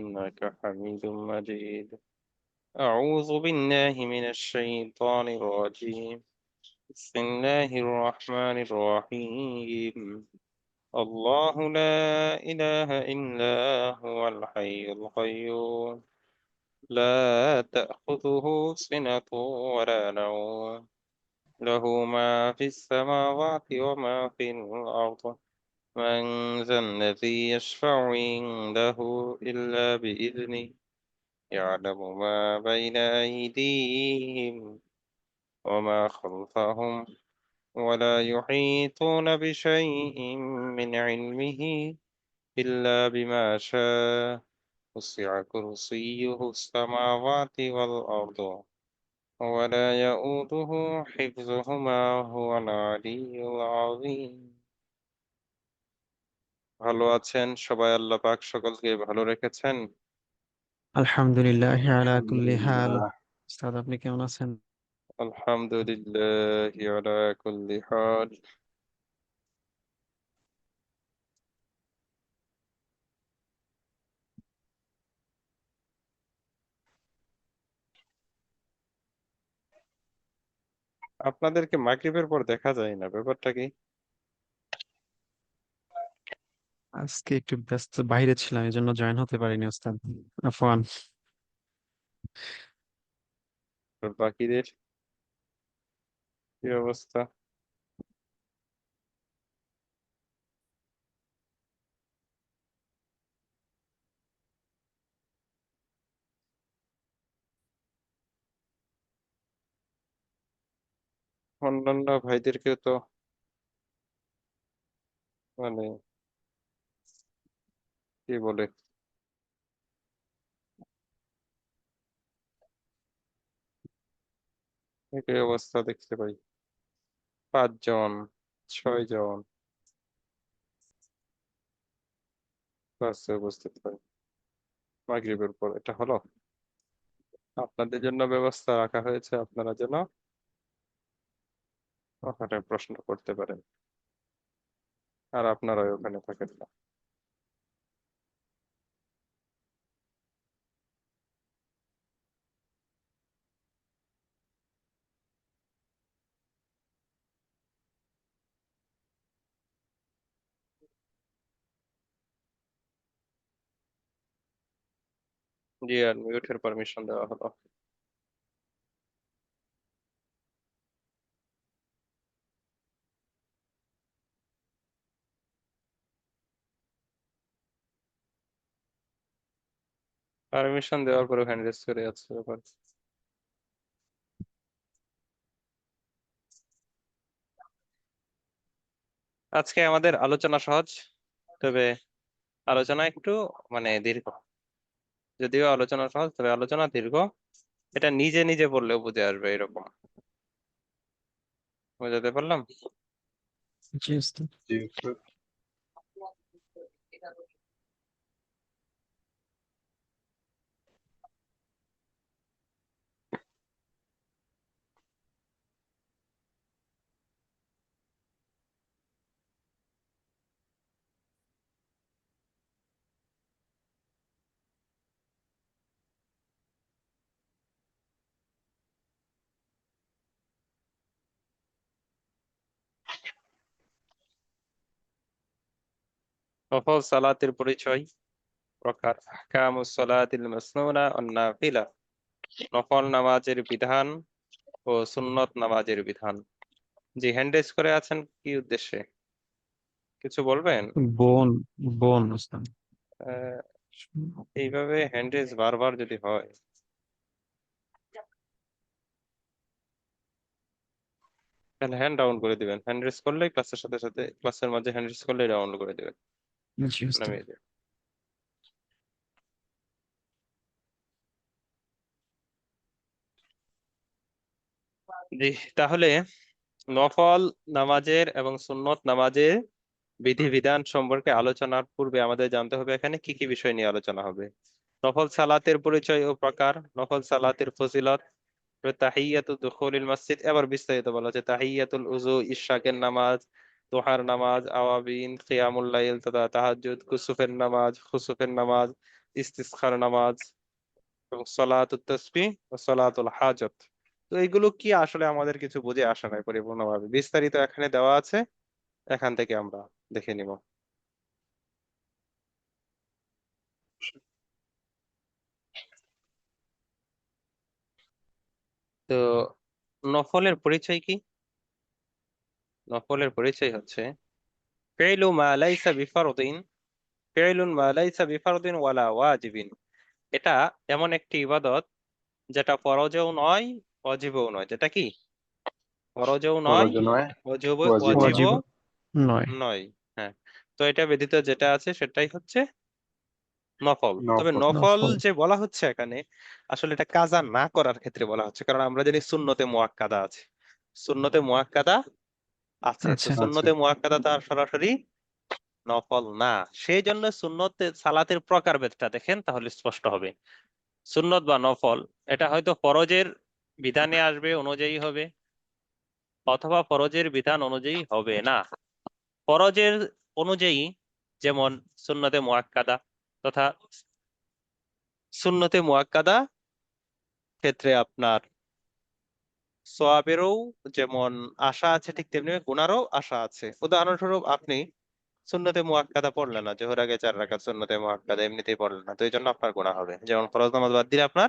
إنك حميد مجيد. أعوذ بالله من الشيطان الرجيم. بسم الله الرحمن الرحيم. الله لا إله إلا هو الحي القيوم، لا تأخذه سنة ولا نوم، له ما في السماوات وما في الأرض. من ذا الذي يشفع عنده إلا بإذنه، يعلم ما بين أيديهم وما خلفهم، ولا يحيطون بشيء من علمه إلا بما شاء. وسع كرسيه السماوات والأرض ولا يؤوده حفظهما، هو العلي العظيم। ভালো আছেন সবাই? আল্লাহ পাক সকলকে ভালো রেখেছেন। আলহামদুলিল্লাহ আলা কুল্লি হাল। আলহামদুলিল্লাহ। উস্তাদ, আপনি কেমন আছেন? আলহামদুলিল্লাহ আলা কুল্লি হাল। আপনাদেরকে মাগরিবের পর দেখা যায় না, ব্যাপারটা কি? আজকে একটু ব্যস্ত, বাইরে ছিলাম, এই জন্য জয়েন হতে পারিনি উস্তাদ। আফওয়ান। আর বাকিদের কি অবস্থা? অন্যান্য ভাইদেরকেও তো মানে কি বলে, একই অবস্থা দেখতে পাই। 5 জন, 6 জন ক্লাসে উপস্থিত হয় মাগরিবের পর। এটা হলো আপনাদের জন্য ব্যবস্থা রাখা হয়েছে, আপনারা যেন ওখানে প্রশ্ন করতে পারেন, আর আপনারাই ওখানে থাকেন না। জি, আর মিউটের পারমিশন দেওয়া হলো। পারমিশন দেওয়ার পরে হ্যান্ড রেজ করে যাচ্ছে ব্যাপার। আজকে আমাদের আলোচনা সহজ, তবে আলোচনা একটু দীর্ঘ। যদিও আলোচনা সহজ, তবে আলোচনা দীর্ঘ। এটা নিজে নিজে পড়লেও বুঝে আসবে, এরকম। বুঝাতে পারলাম? জি উস্তাদ। জি। নফল সালাতের পরিচয়, প্রকার, আহকামুস সালাতিল মাসনুনা ওয়ান নাফিলা, নফল নামাজের বিধান ও সুন্নত নামাজের বিধান। জি, হ্যান্ড রেজ করে আছেন, কি উদ্দেশ্যে কিছু বলবেন? বোন, বোন উস্তাদ। আহ, এইভাবে হ্যান্ড রেজ বারবার যদি হয়, তাহলে হ্যান্ড ডাউন করে দিবেন। হ্যান্ড রেজ করলে ক্লাসের সাথে সাথে, ক্লাসের মাঝে হ্যান্ড রেজ করলে ডাউন করে দিবেন, জি উস্তাদ। নামিয়ে দিবেন। জি, তাহলে নফল নামাজের এবং সুন্নত নামাজের বিধিবিধান সম্পর্কে আলোচনার পূর্বে আমাদের জানতে হবে এখানে কি কি বিষয় নিয়ে আলোচনা হবে। নফল সালাতের পরিচয় ও প্রকার, নফল সালাতের ফজিলত, তাহিয়াতুল দুখুলিল মসজিদ, এবার বিস্তারিত বলা হচ্ছে তাহিয়াতুল উযু, ইশরাকের নামাজ, দুহার নামাজ, আওয়াবিন, কিয়ামুল লাইল তথা তাহাজ্জুদ, কুসুফের নামাজ, খুসুফের নামাজ, ইস্তিসখার নামাজ এবং সলাতুত তাসবিহ ও সলাতুল হাজত। তো এইগুলো কি আসলে আমাদের কিছু বুঝে আসে নাই পরিপূর্ণভাবে, বিস্তারিত এখানে দেওয়া আছে, এখান থেকে আমরা দেখে নিব। তো নফলের পরিচয় কি? নফলের পরিচয় হচ্ছে ফি'লু মা লাইসা বিফারদিন, ফি'লুন মা লাইসা বিফারদিন ওয়ালা ওয়াজিবিন। এটা এমন একটি ইবাদত যেটা ফরজও নয়, ওয়াজিবও নয়। যেটা কি ফরজও নয়, ফরজ নয়, ওয়াজিবও নয়। ওয়াজিবও ওয়াজিব নয়। নয়। হ্যাঁ, তো এটা ব্যতীত যেটা আছে সেটাই হচ্ছে নফল। তবে নফল। নফল নফল। যে বলা হচ্ছে এখানে, আসলে এটা কাজা না করার ক্ষেত্রে বলা হচ্ছে, কারণ আমরা জানি সুন্নতে মুআক্কাদা আছে, সুন্নতে মুআক্কাদা আছে, তো আচ্ছা। আছে। সুন্নতে মুআক্কাদা তার সরাসরি নফল না। সেই জন্য সুন্নতে সালাতের প্রকারভেদটা দেখেন, তাহলে স্পষ্ট হবে। সুন্নত বা নফল এটা হয়তো ফরজের বিধানে আসবে, অনুযায়ী হবে, অথবা ফরজের বিধান অনুযায়ী হবে না। ফরজের অনুযায়ী যেমন সুন্নতে মুআক্কাদা, তথা সুন্নতে মুআক্কাদা ক্ষেত্রে আপনার সওয়াবেরও যেমন আশা আছে, ঠিক তেমনি গুনারও আশা আছে। উদাহরণস্বরূপ আপনি সুন্নতে মুআক্কাদা পড়লেন না, জোহর আগে 4 রাকাত সুন্নতে মুআক্কাদা এমনিতেই পড়লেন না, তো এই জন্য আপনার গুনাহ হবে। যেমন ফরজ নামাজ বাদ দিলে আপনার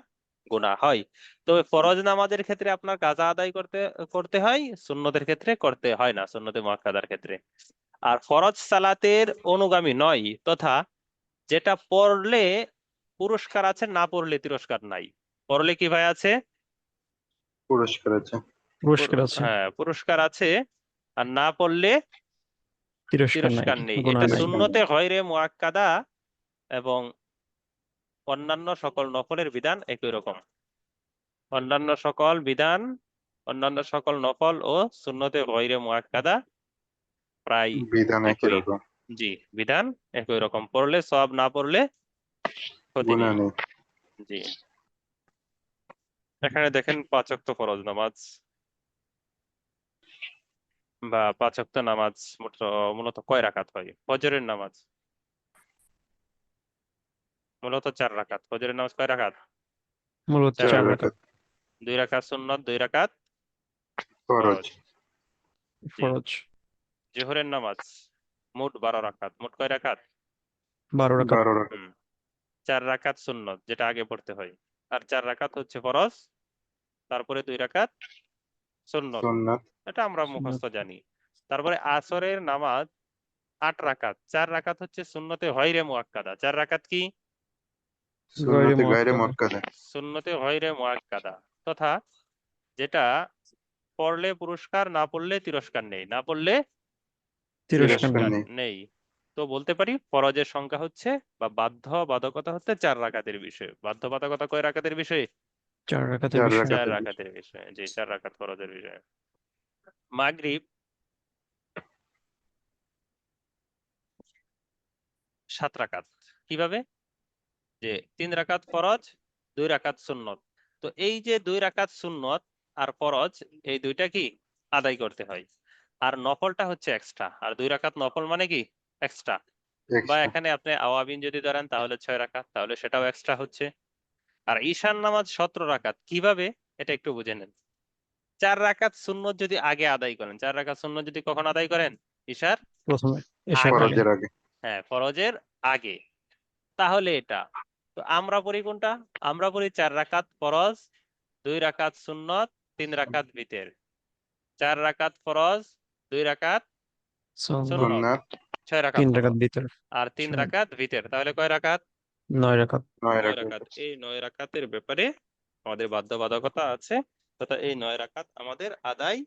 গুনাহ হয়। তবে ফরজ নামাজের ক্ষেত্রে আপনার কাজা আদায় করতে করতে হয়, সুন্নতের ক্ষেত্রে করতে হয় না, সুন্নতে মুআক্কাদার ক্ষেত্রে। আর ফরজ সালাতের অনুগামী নয়, তথা যেটা পড়লে পুরস্কার আছে, না পড়লে তিরস্কার নাই। পড়লে কি ভাই আছে? পুরস্কার আছে। পুরস্কার আছে। হ্যাঁ, পুরস্কার আছে। আর না পড়লে তিরস্কার নাই, তিরস্কার নেই। গুনাহ এটা নাই। পুরস্কার সুন্নতে নেই। গয়রে মুআক্কাদা এবং অন্যান্য সকল নফলের বিধান একই রকম। অন্যান্য সকল বিধান, অন্যান্য সকল নফল ও সুন্নতে গয়রে মুআক্কাদা প্রায় বিধান একই একই। রকম। জি, বিধান একই রকম, পড়লে সওয়াব, না পড়লে ক্ষতি গুনাহ নেই। নেই। জি, এখানে দেখেন 5 ওয়াক্ত ফরজ নামাজ বা 5 ওয়াক্ত নামাজ মূলত কয় রাকাত হয়? ফজরের নামাজ মূলত 4 রাকাত। ফজরের নামাজ কয় রাকাত? মূলত 4 4 4 রাকাত। রাকাত। রাকাত 2 রাকাত সুন্নত, 2 রাকাত ফরজ। ফরজ। জি। ফরজ জোহরের নামাজ মোট 12 রাকাত। মোট কয় রাকাত? 12 রাকাত। 12 রাকাত হুম, 4 রাকাত সুন্নত যেটা আগে পড়তে হয়, আর 4 রাকাত হচ্ছে ফরজ, তারপরে 2 রাকাত সুন্নত। সুন্নাত। এটা আমরা মুখস্থ জানি। তারপরে আসরের নামাজ 8 রাকাত। 4 রাকাত হচ্ছে সুন্নতে গয়রে মুআক্কাদা। 4 রাকাত কি? গয়রে সুন্নাতে গায়রে মুআক্কাদা। মুআক্কাদা। সুন্নতে গয়রে মুআক্কাদা, তথা যেটা পড়লে পুরস্কার, না পড়লে তিরস্কার নেই, না পড়লে তিরস্কার তিরস্কার নেই। তিরস্কার নেই। নেই। তো বলতে পারি ফরজের সংখ্যা হচ্ছে, বা বাধ্যবাধকতা হচ্ছে 4 রাকাতের বিষয়। বাধ্যবাধকতা কয় রাকাতের বিষয়ে? 4 রাকাতের 4 বিষয়। 4 রাকাতের বেশি। রাকাতের বিষয়ে। জি, 4 রাকাত ফরজের বিষয়ে। মাগরিব 7 রাকাত। কিভাবে? যে 3 রাকাত ফরজ, 2 রাকাত সুন্নত। তো এই যে 2 রাকাত সুন্নত আর ফরজ, এই দুইটা কি আদায় করতে হয়। আর নফলটা হচ্ছে এক্সট্রা। আর 2 রাকাত নফল মানে কি এক্সট্রা। বা এক্সট্রা। এখানে আপনি আওয়াবিন যদি ধরেন তাহলে 6 রাকাত, তাহলে সেটাও এক্সট্রা হচ্ছে। আর ঈশান নামাজ 17 রাকাত। কিভাবে? এটা একটু বুঝে নেন। 4 রাকাত সুন্নত যদি আগে আদায় করেন, 4 রাকাত সুন্নত যদি কখন আদায় করেন? ঈশার প্রথমে এশার আগে। আগে। ফরজের আগে। হ্যাঁ, ফরজের আগে। তাহলে এটা, তো আমরা পড়ি কোনটা? আমরা পড়ি 4 রাকাত ফরজ, 2 রাকাত সুন্নত, 3 রাকাত ভিতর। 4 রাকাত ফরজ, 2 রাকাত সুন্নাত। সুন্নত, সুন্নাত 6 রাকাত 3 হলো। রাকাত ভিতর। আর 3 ছয়। রাকাত ভিতর, তাহলে কয় রাকাত? 9 রাকাত। 9 9 রাকাত। রাকাত। এই 9 রাকাতের ব্যাপারে আমাদের বাধ্যবাধকতা আছে, তথা এই 9 রাকাত আমাদের আদায়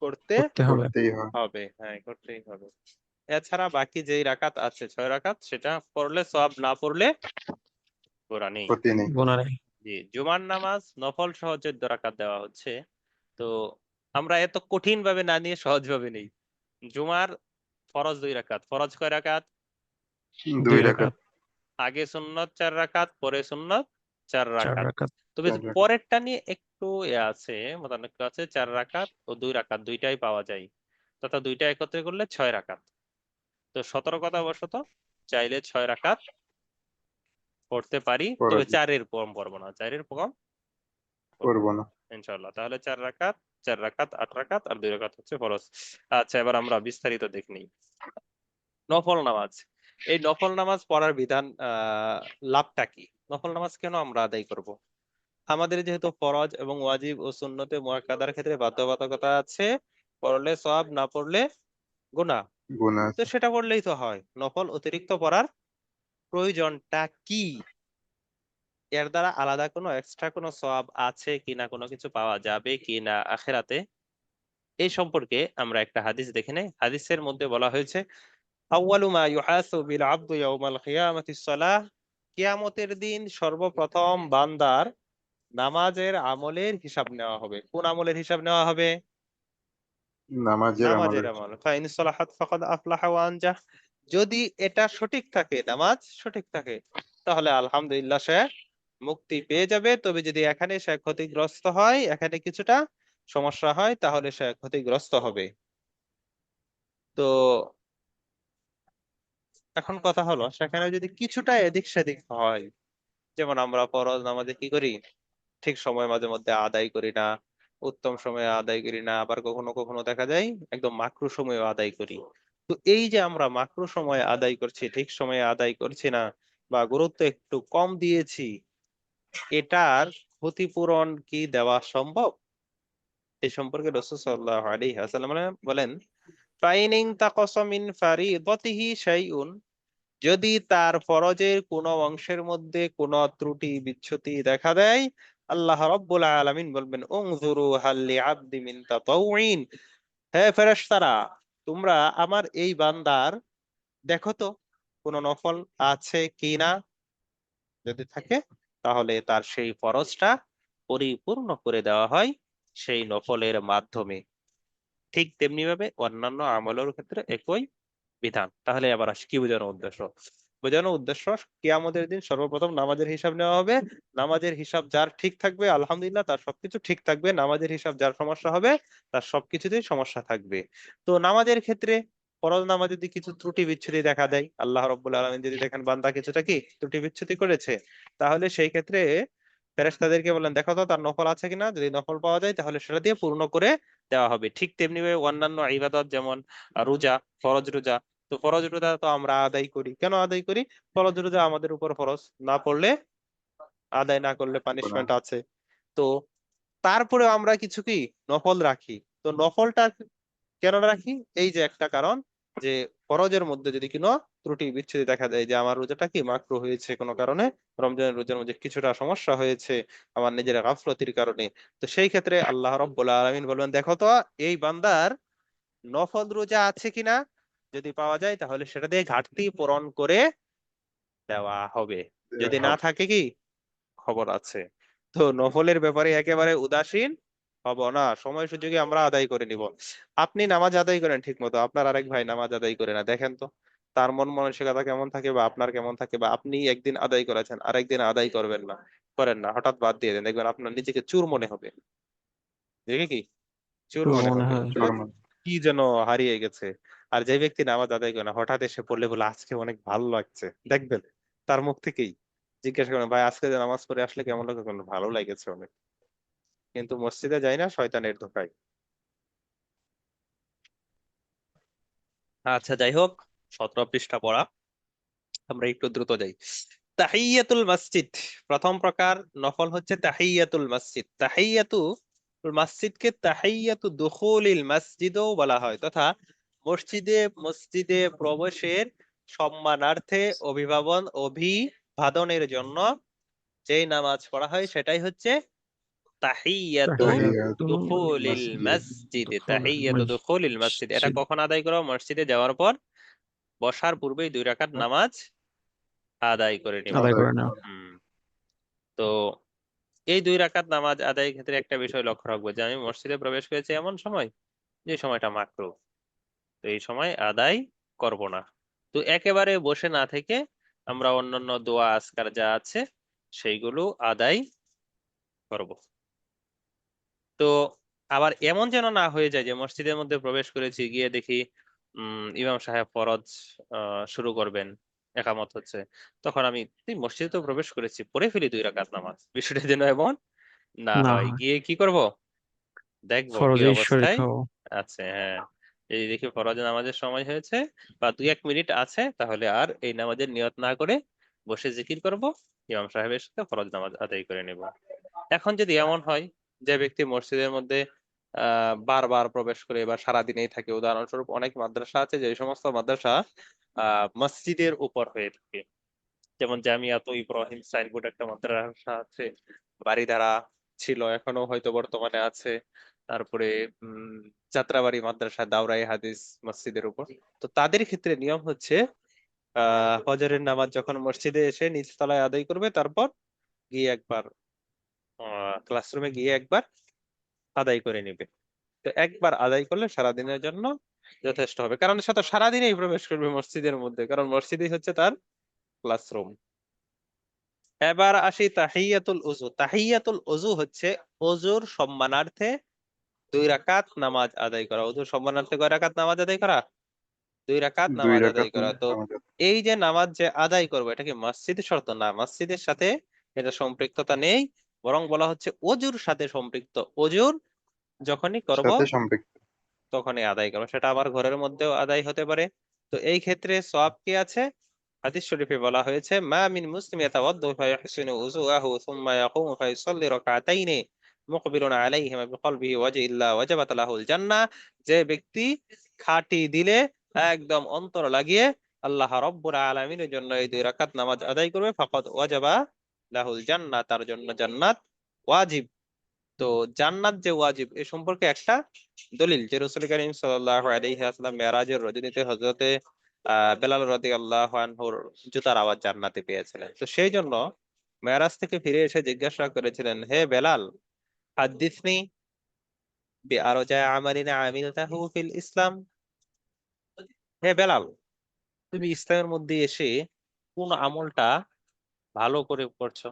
করতে করতে হবে। করতেই হয়। হবে। হ্যাঁ, করতেই হবে। এছাড়া বাকি যেই রাকাত আছে 6 রাকাত, সেটা পড়লে সওয়াব, না পড়লে গোনা নেই। ক্ষতি নেই। গুনাহ নাই। জি, জুমার নামাজ নফল সহ 14 রাকাত দেওয়া হচ্ছে। তো আমরা এত কঠিন ভাবে না নিয়ে সহজ ভাবে নেই। জুমার ফরজ 2 রাকাত। ফরজ কয় রাকাত? 2 2 রাকাত। রাকাত। আগে সুন্নত 4 রাকাত, পরে সুন্নত 4 4 রাকাত। রাকাত। তবে 4 রাকাত। পরেরটা নিয়ে একটু আছে, মতানৈক্য আছে। 4 রাকাত ও 2 রাকাত দুইটাই পাওয়া যায়, তথা দুইটা একত্রে করলে 6 রাকাত। তো সতর্কতা বশত চাইলে 6 রাকাত পড়তে পারি, পড়া তবে যায়। 4-এর কম পড়বো না, 4-এর কম করবো না। ইনশাআল্লাহ। তাহলে 4 রাকাত, 4 রাকাত, 8 রাকাত আর 2 রাকাত হচ্ছে ফরজ। আচ্ছা, এবার আমরা বিস্তারিত দেখে নিই। নফল নামাজ, এই নফল নামাজ পড়ার বিধান, লাভটা কি? নফল নামাজ কেন আমরা আদায় করব? আমাদের যেহেতু ফরজ এবং ওয়াজিব ও সুন্নতে মুআক্কাদার ক্ষেত্রে বাধ্যবাধকতা আছে, পড়লে সওয়াব, না পড়লে গুনাহ। গুণ তো আছে। সেটা পড়লেই তো হয়, নফল অতিরিক্ত পড়ার প্রয়োজনটা কি? এর দ্বারা আলাদা কোনো এক্সট্রা কোনো সওয়াব আছে কিনা, কোনো কিছু পাওয়া যাবে কিনা আখিরাতে, এই সম্পর্কে আমরা একটা হাদিস দেখে নেই। হাদিসের মধ্যে বলা হয়েছে, আউয়ালু মা ইউহাসাবু বিল আবদু ইয়াউমাল কিয়ামাতিস সালাহ, কিয়ামতের দিন সর্বপ্রথম বান্দার নামাজের আমলের হিসাব নেওয়া হবে। কোন আমলের হিসাব নেওয়া হবে? নামাজের নামাজের আমলের। আমল। ফাইন সালাহাত ফাকাদ আফলাহা ওয়া আনজাহ, যদি এটা সঠিক থাকে, নামাজ সঠিক থাকে, তাহলে আলহামদুলিল্লাহ সে মুক্তি পেয়ে যাবে। তবে যদি এখানে সে ক্ষতিগ্রস্ত হয়, এখানে কিছুটা সমস্যা হয়, তাহলে সে ক্ষতিগ্রস্ত হবে। তো এখন কথা হলো, সেখানে যদি কিছুটা এদিক সেদিক হয়, যেমন আমরা ফরজ নামাজে কি করি, ঠিক সময় মাঝে মধ্যে আদায় করি না, উত্তম সময়ে আদায় করি না, আবার কখনো কখনো দেখা যায় একদম মাকরু সময়ে আদায় করি। তো এই যে আমরা মাকরু সময়ে আদায় করছি, ঠিক সময়ে আদায় করছি না, বা গুরুত্ব একটু কম দিয়েছি, এটার ক্ষতিপূরণ কি দেওয়া সম্ভব? এই সম্পর্কে রাসূল সাল্লাল্লাহু আলাইহি ওয়াসাল্লাম বলেন, ফাইনিন তাকাসা মিন ফারিদাতিহি শাইউন, যদি তার ফরজের কোনো অংশের মধ্যে কোনো ত্রুটি বিচ্যুতি দেখা দেয়, আল্লাহ রাব্বুল আলামিন বলবেন, উনজুরু হাল লিআবদি মিন তাতাউইন, হে ফেরেশতারা, তোমরা আমার এই বান্দার দেখো তো কোনো নফল আছে কিনা, যদি থাকে তাহলে তার সেই ফরজটা পরিপূর্ণ করে দেওয়া হয় সেই নফলের মাধ্যমে। ঠিক তেমনি ভাবে অন্যান্য আমলের ক্ষেত্রে একই বিধান। তাহলে আবার আসি, কি বোঝানোর উদ্দেশ্য? বোঝানোর উদ্দেশ্য, কিয়ামতের দিন সর্বপ্রথম নামাজের হিসাব নেওয়া হবে। নামাজের হিসাব যার ঠিক থাকবে, আলহামদুলিল্লাহ, তার সবকিছু ঠিক থাকবে। নামাজের হিসাব যার সমস্যা হবে, তার সবকিছুতেই সমস্যা থাকবে। তো নামাজের ক্ষেত্রে ফরজ নামাজে যদি কিছু ত্রুটি বিচ্ছুতি দেখা দেয়, আল্লাহ রাব্বুল আলামিন যদি দেখেন বান্দা কিছুটা কি ত্রুটি বিচ্ছুতি করেছে, তাহলে সেই ক্ষেত্রে ফেরেশতাদেরকে বলেন, দেখো তো তার নফল আছে কিনা, যদি নফল পাওয়া যায় তাহলে সেটা দিয়ে পূর্ণ করে দেওয়া হবে। ঠিক তেমনি ভাবে অন্যান্য ইবাদত, যেমন রোজা, ফরজ রোজা, তো ফরজ রোজা তো আমরা আদায় করি। কেন আদায় করি? ফরজ রোজা আমাদের উপর ফরজ, না পড়লে, আদায় না করলে পানিশমেন্ট আছে। তো তারপরে আমরা কিছু কি নফল রাখি। তো নফলটা কেন রাখি? এই যে একটা কারণ, যে ফরজের মধ্যে যদি কোনো ত্রুটি বিচ্ছুতি দেখা যায়, যে আমার রোজাটা কি মাকরু হয়েছে কোনো কারণে, রমজানের রোজার মধ্যে কিছুটা সমস্যা হয়েছে আমার নিজের গাফলতির কারণে, তো সেই ক্ষেত্রে আল্লাহ রাব্বুল আলামিন বলবেন, দেখো তো এই বান্দার নফল রোজা আছে কিনা, যদি পাওয়া যায় তাহলে সেটা দিয়ে ঘাটতি পূরণ করে দেওয়া হবে। যদি না থাকে, কি খবর আছে। তো নফলের ব্যাপারে একেবারে উদাসীন হব না, সময় সুযোগে আমরা আদায় করে নিব। আপনি নামাজ আদায় করেন ঠিক মতো, আপনার আরেক ভাই নামাজ আদায় করে না, দেখেন তো তার মন মানসিকতা কেমন থাকে, বা আপনার কেমন থাকে। বা আপনি একদিন আদায় করেছেন, আরেকদিন আদায় করবেন না, করেন না, হঠাৎ বাদ দিয়ে দেন, দেখবেন আপনার নিজেকে চুর মনে হবে। দেখে কি চুর তোর মনে মনে হবে, হয় কি যেন হারিয়ে গেছে। আর যে ব্যক্তি নামাজ আদায় করে না, হঠাৎ এসে পড়লে বলে আজকে অনেক ভালো লাগছে, দেখবেন তার মুখ থেকেই জিজ্ঞাসা করেন, ভাই আজকে যে নামাজ পড়ে আসলে কেমন লাগে? ভালো লাগেছে অনেক। কিন্তু মসজিদে যাই না, শয়তানের ধোঁকায়। আচ্ছা, যাই হোক, 17 পৃষ্ঠা পড়া, আমরা একটু দ্রুত যাই। তাহিয়াতুল মসজিদ, প্রথম প্রকার নফল হচ্ছে তাহিয়াতুল মসজিদ। মসজিদকে তাহিয়াতু দুখুলিল মসজিদও বলা হয়, তথা মসজিদে প্রবেশের সম্মানার্থে অভিবাদনের জন্য যেই নামাজ পড়া হয় সেটাই হচ্ছে তাহিয়াতু তাহিয়াতুল দুখুলিল মসজিদ। মসজিদ। দুখুলিল তাহিয়াতু দুখুলিল মসজিদ, এটা মসজিদ। কখন আদায় করো? মসজিদে যাওয়ার পর বসার পূর্বেই 2 রাকাত নামাজ আদায় করে নিবা। আদায় আদায় করে নাও। করা। হুম। তো এই 2 রাকাত নামাজ আদায়ের ক্ষেত্রে একটা বিষয় লক্ষ্য রাখবো, যে আমি মসজিদে প্রবেশ করেছি এমন সময় যে সময়টা মাকরুহ, তো এই সময় আদায় করব না। তো একেবারে বসে না থেকে আমরা অন্যান্য দোয়া আজকার যা আছে সেইগুলো আদায় করব। তো আবার এমন যেন না হয়ে যায় যে মসজিদের মধ্যে প্রবেশ করেছি, গিয়ে দেখি ইমাম সাহেব ফরজ শুরু করবেন, একামত হচ্ছে, তখন আমি এই মসজিদে তো প্রবেশ করেছি, পড়ে ফেলি 2 রাকাত নামাজ, বিষয়টা যেন এমন না না হয়। হয়, গিয়ে কি করব, দেখবো কি ফরজেই শরীক অবস্থায় হবো। আছে। হ্যাঁ, এই দেখি ফরজ নামাজের সময় হয়েছে বা 2-1 মিনিট আছে, তাহলে আর এই নামাজের নিয়ত না করে বসে জিকির করব, ইমাম সাহেবের সাথে ফরজ নামাজ আদায় করে নেব। এখন যদি এমন হয় যে ব্যক্তি মসজিদের মধ্যে বারবার প্রবেশ করে বা সারাদিনেই থাকে, উদাহরণস্বরূপ অনেক মাদ্রাসা আছে যে সমস্ত মাদ্রাসা মসজিদের উপর হয়ে থাকে, যেমন জামিয়াত ইব্রাহিম সাইনবোর্ড একটা মাদ্রাসা আছে, বাড়িধারা ছিল, এখনো হয়তো বর্তমানে আছে। তারপরে উম যাত্রাবাড়ি মাদ্রাসা দাওরাই হাদিস মসজিদের উপর। তো তাদের ক্ষেত্রে নিয়ম হচ্ছে ফজরের নামাজ যখন মসজিদে এসে নিচ তলায় আদায় করবে, তারপর গিয়ে একবার ক্লাসরুমে গিয়ে একবার আদায় করে নিবে। তো একবার আদায় করলে সারাদিনের জন্য যথেষ্ট হবে, কারণ সে তো সারাদিনেই প্রবেশ করবে মসজিদের মধ্যে, কারণ মসজিদই হচ্ছে তার ক্লাসরুম। এবার আসি তাহিয়াতুল উযু। তাহিয়াতুল উযু হচ্ছে অজুর সম্মানার্থে 2 রাকাত নামাজ আদায় করা। অজুর সম্মানার্থে কয় রাকাত নামাজ আদায় করা? 2 রাকাত দুই নামাজ রাকাত আদায় করা। তো আমাদের। এই যে নামাজ যে আদায় করবো, এটা কি মসজিদের শর্ত? না, মসজিদের সাথে এটা সম্পৃক্ততা নেই, বরং বলা হচ্ছে অজুর সাথে সম্পৃক্ত। অজুর যখনই করব সাথে সম্পৃক্ত। তখনই আদায় করো, সেটা আবার ঘরের মধ্যেও আদায় হতে পারে। তো এই ক্ষেত্রে সওয়াব কি আছে? হাদিস শরীফে বলা হয়েছে, মা মিন মুসলিম ইয়াতাওয়াদ্দু ফায়াহসিনু উযুআহু সুম্মা ইয়াকুমু ফায়ুসাল্লি রাকাতাইনি মুকবিলুন আলাইহিমা বিকলবিহি ওয়াজহি ইল্লা ওয়াজাবাত লাহুল জান্নাহ। যে ব্যক্তি খাঁটি দিলে একদম অন্তর লাগিয়ে আল্লাহ রাব্বুল আলামিনের জন্য এই 2 রাকাত নামাজ আদায় করবে, ফাকাদ ওয়াজাবা লাহুল জান্নাহ, তার জন্য জান্নাত ওয়াজিব। তো জান্নাত যে ওয়াজিব এ সম্পর্কে একটা দলিল যে রাসূল করিম সাল্লাল্লাহু আলাইহি ওয়াসাল্লাম মেরাজের রজনীতে হযরতে বেলাল রাদিয়াল্লাহু আনহুর জুতার আওয়াজ জান্নাতে পেয়েছিলেন। তো সেই জন্য মেরাজ থেকে ফিরে এসে জিজ্ঞাসা করেছিলেন, হে বেলাল, হাদ্দিসনি বিআরজা আমালিন আমিলতাহু ফিল ইসলাম। হে বেলাল, তুমি ইসলামের মধ্যে এসে কোন আমলটা ভালো করে করছো,